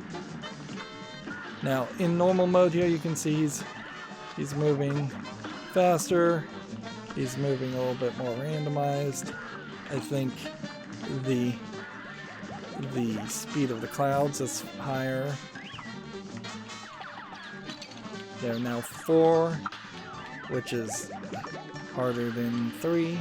Now in normal mode here you can see he's moving faster, he's moving a little bit more randomized. I think the speed of the clouds is higher. They're now 4, which is harder than 3.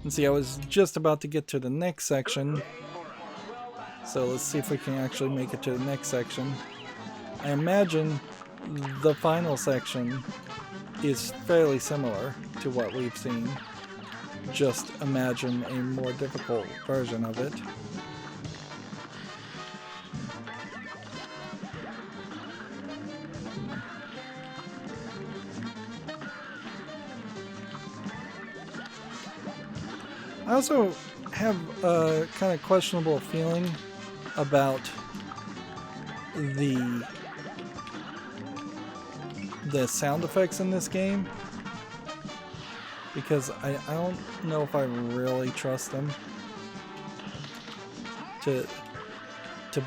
And see, I was just about to get to the next section, so let's see if we can actually make it to the next section. I imagine the final section is fairly similar to what we've seen. Just imagine a more difficult version of it. I also have a kind of questionable feeling about the sound effects in this game, because I don't know if I really trust them to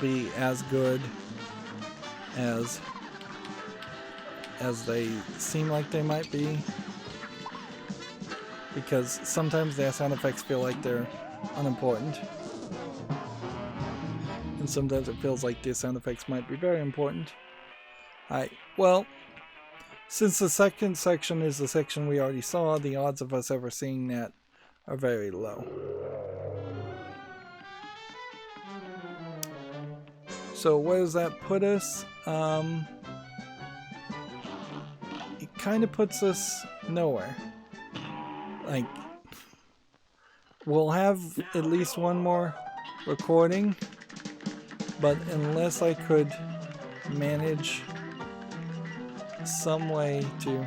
be as good as they seem like they might be, because sometimes the sound effects feel like they're unimportant, and sometimes it feels like the sound effects might be very important. Well, since the second section is the section we already saw, the odds of us ever seeing that are very low. So where does that put us? It kind of puts us nowhere. Like, we'll have at least one more recording, but unless I could manage some way to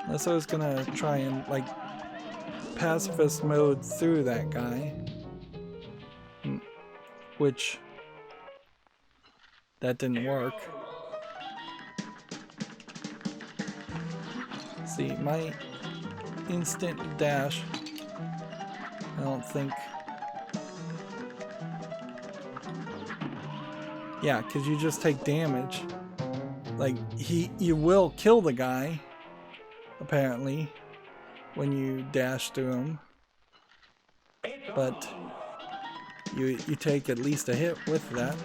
unless I was gonna try and like pacifist mode through that guy, which that didn't work. See, my instant dash, I don't think. Yeah, because you just take damage. Like, you will kill the guy, apparently, when you dash through him. But you take at least a hit with that.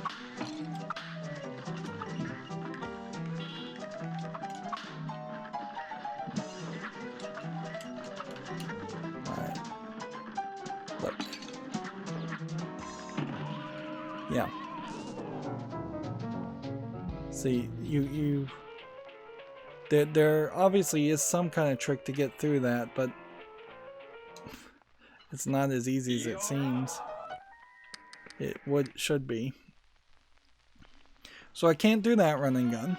Alright. Look. Yeah. See, There obviously is some kind of trick to get through that, but it's not as easy as it seems. It should be. So I can't do that run and gun.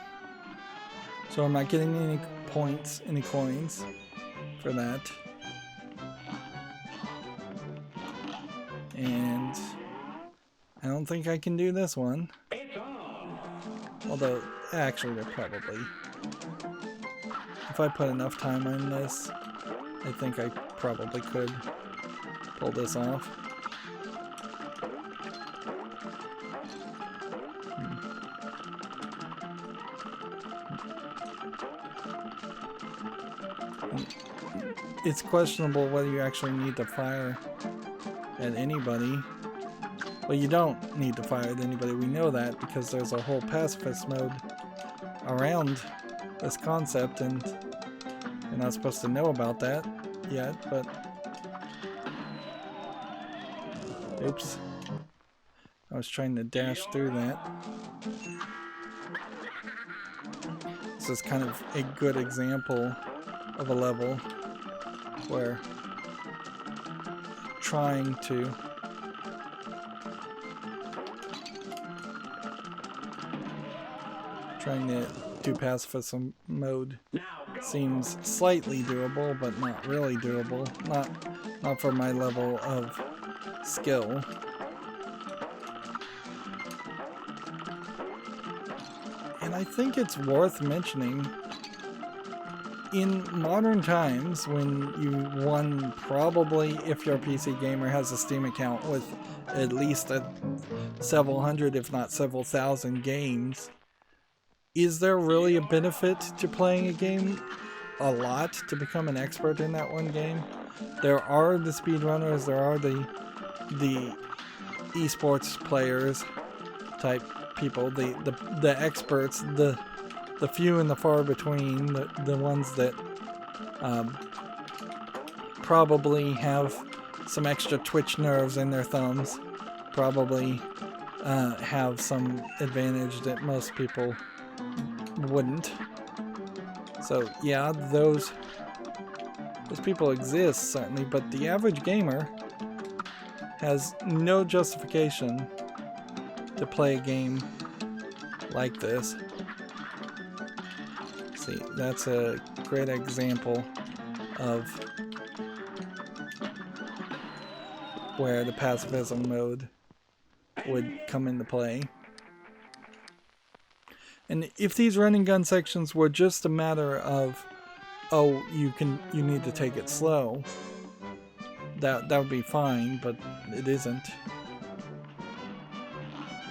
So I'm not getting any points, any coins for that. And I don't think I can do this one. Although, actually, they're probably... If I put enough time in this, I think I probably could pull this off. It's questionable whether you actually need to fire at anybody. Well, you don't need to fire at anybody. We know that because there's a whole pacifist mode around this concept, and you're not supposed to know about that yet, but... Oops. I was trying to dash through that. This is kind of a good example of a level where trying to do pacifism mode seems slightly doable, but not really doable. Not for my level of skill. And I think it's worth mentioning, in modern times, when one probably, if you're a PC gamer, has a Steam account with at least several hundred, if not several thousand games, is there really a benefit to playing a game a lot to become an expert in that one game? There are the speedrunners, there are the esports players type people, the experts, the few and the far between, the ones that probably have some extra twitch nerves in their thumbs, probably have some advantage that most people wouldn't. So yeah, those people exist, certainly, but the average gamer has no justification to play a game like this. See, that's a great example of where the pacifism mode would come into play. And if these run and gun sections were just a matter of, oh, you need to take it slow, that would be fine, but it isn't.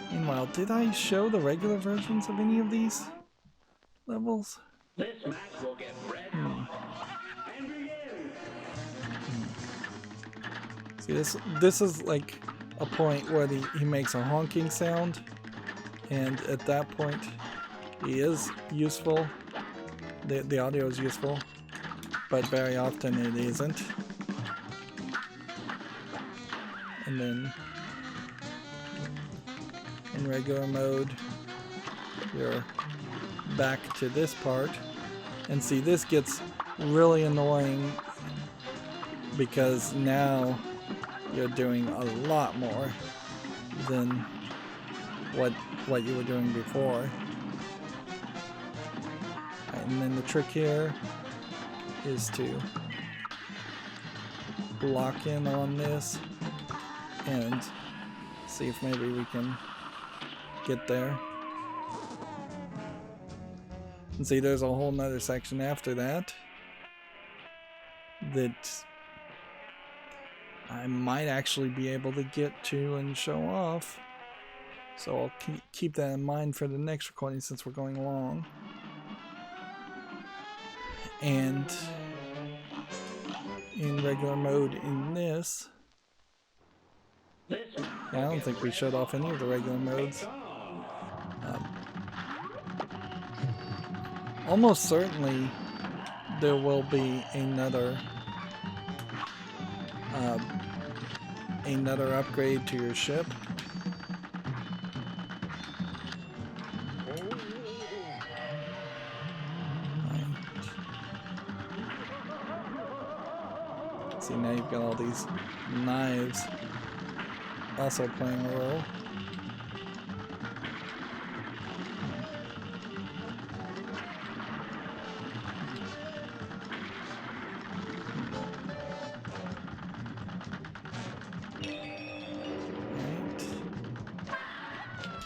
Meanwhile, did I show the regular versions of any of these levels? This match will get red hot. And begin. See, this is like a point where he makes a honking sound, and at that point he is useful. The audio is useful, but very often it isn't. And then in regular mode, you're back to this part, and see, this gets really annoying because now you're doing a lot more than what you were doing before. And then the trick here is to lock in on this and see if maybe we can get there. And see, there's a whole nother section after that I might actually be able to get to and show off. So I'll keep that in mind for the next recording since we're going along. And in regular mode in this, yeah, I don't think we showed off any of the regular modes. Almost certainly there will be another upgrade to your ship. See, now you've got all these knives also playing a role.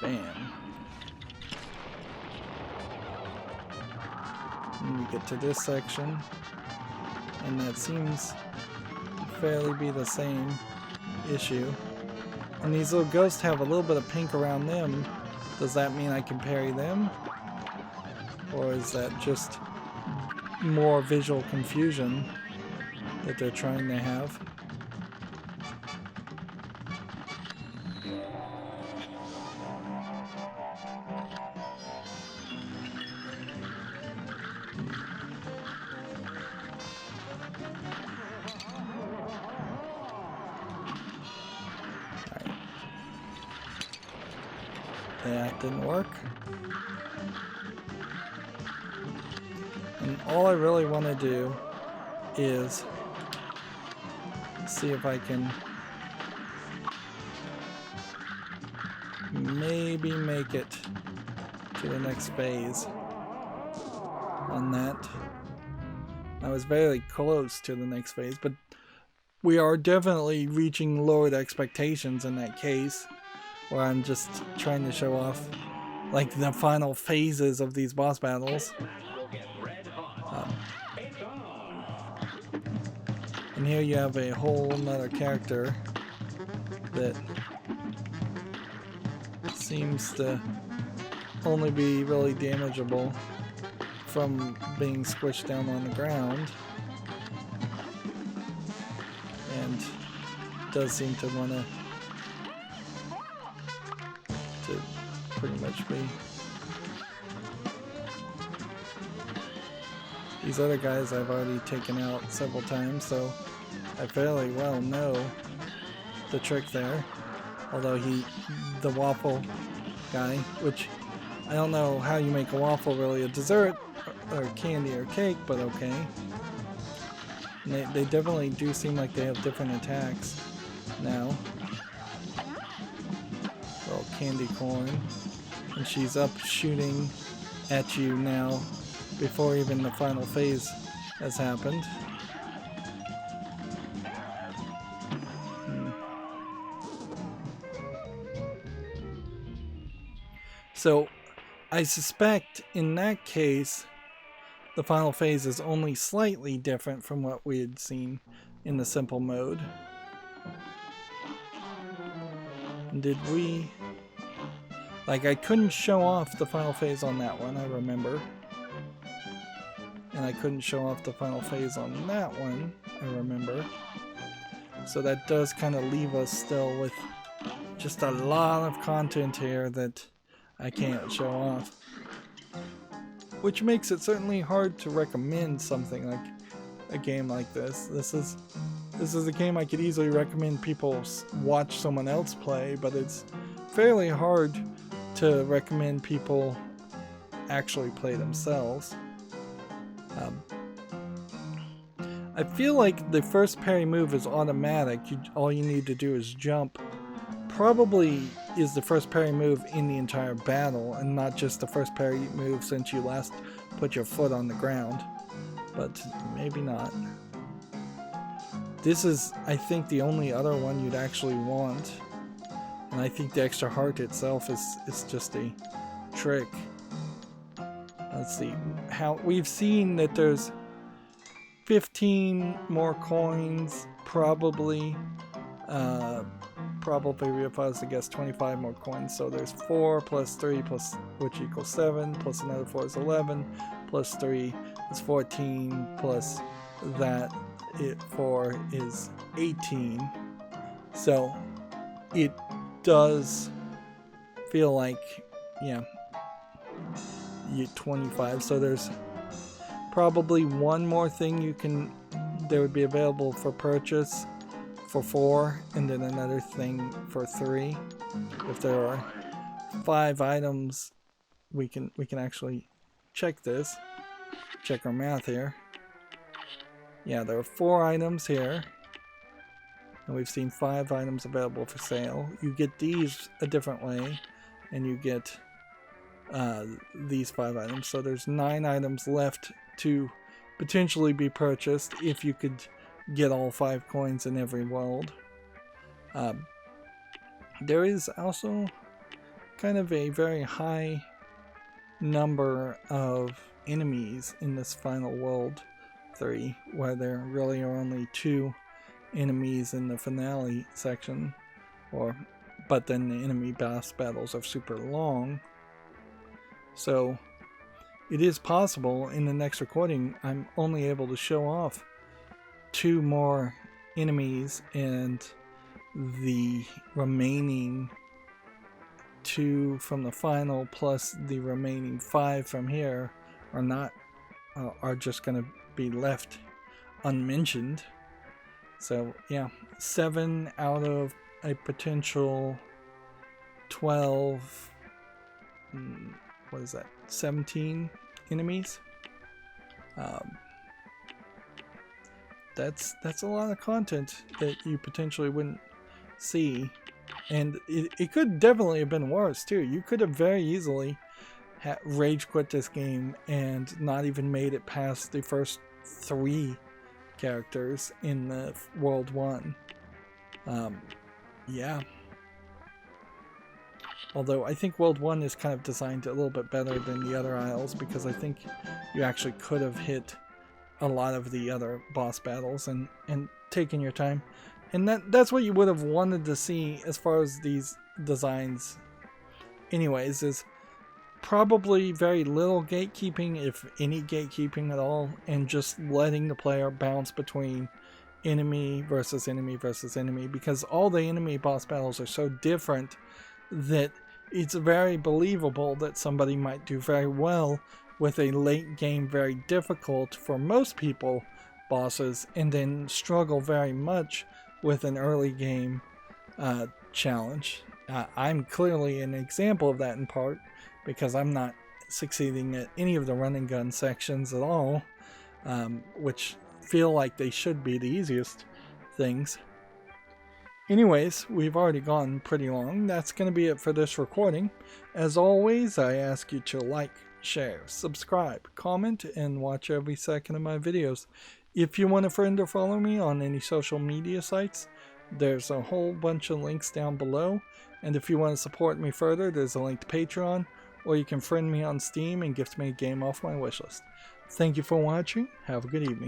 Bam. And we get to this section, and that seems to fairly be the same issue. And these little ghosts have a little bit of pink around them. Does that mean I can parry them? Or is that just more visual confusion that they're trying to have? That didn't work. And all I really want to do is see if I can maybe make it to the next phase on that. I was very close to the next phase, but we are definitely reaching lowered expectations in that case, where I'm just trying to show off like the final phases of these boss battles. And here you have a whole nother character that seems to only be really damageable from being squished down on the ground, and does seem to want to pretty much be. These other guys I've already taken out several times, so I fairly well know the trick there. Although the waffle guy, which I don't know how you make a waffle really a dessert or candy or cake, but okay. And they definitely do seem like they have different attacks now. Little candy corn. And she's up shooting at you now before even the final phase has happened. So I suspect in that case the final phase is only slightly different from what we had seen in the simple mode. Did we... Like, I couldn't show off the final phase on that one, I remember. And I couldn't show off the final phase on that one, I remember. So that does kind of leave us still with just a lot of content here that I can't show off. Which makes it certainly hard to recommend something like a game like this. This is a game I could easily recommend people watch someone else play, but it's fairly hard to recommend people actually play themselves. I feel like the first parry move is automatic. All you need to do is jump. Probably is the first parry move in the entire battle, and not just the first parry move since you last put your foot on the ground. But maybe not. This is, I think, the only other one you'd actually want. And I think the extra heart itself is just a trick. Let's see. How we've seen that there's 15 more coins, probably if I was to guess 25 more coins. So there's 4 plus 3 plus, which equals 7, plus another 4 is 11, plus 3 is 14, plus that 4 is 18. So it does feel like, yeah, you 25. So there's probably one more thing there would be available for purchase for 4, and then another thing for 3. If there are 5 items, we can actually check this. Check our math here. Yeah, there are 4 items here. and we've seen 5 items available for sale. You get these a different way, and you get these 5 items. So there's 9 items left to potentially be purchased if you could get all 5 coins in every world. There is also kind of a very high number of enemies in this final world 3, where there really are only 2 enemies in the finale section, but then the enemy boss battles are super long. So it is possible in the next recording I'm only able to show off 2 more enemies, and the remaining 2 from the final plus the remaining 5 from here are just going to be left unmentioned. So yeah, 7 out of a potential 12, what is that, 17 enemies. That's a lot of content that you potentially wouldn't see, and it could definitely have been worse too. You could have very easily rage quit this game and not even made it past the first 3 characters in the World 1. Yeah. Although I think World 1 is kind of designed a little bit better than the other isles, because I think you actually could have hit a lot of the other boss battles and taken your time. And that's what you would have wanted to see as far as these designs anyways, is probably very little gatekeeping, if any gatekeeping at all, and just letting the player bounce between enemy versus enemy versus enemy, because all the enemy boss battles are so different that it's very believable that somebody might do very well with a late game, very difficult for most people bosses, and then struggle very much with an early game challenge. I'm clearly an example of that in part, because I'm not succeeding at any of the run and gun sections at all, which feel like they should be the easiest things. Anyways, we've already gone pretty long. That's going to be it for this recording. As always, I ask you to like, share, subscribe, comment, and watch every second of my videos. If you want a friend or follow me on any social media sites, there's a whole bunch of links down below. And if you want to support me further, there's a link to Patreon, or you can friend me on Steam and gift me a game off my wishlist. Thank you for watching. Have a good evening.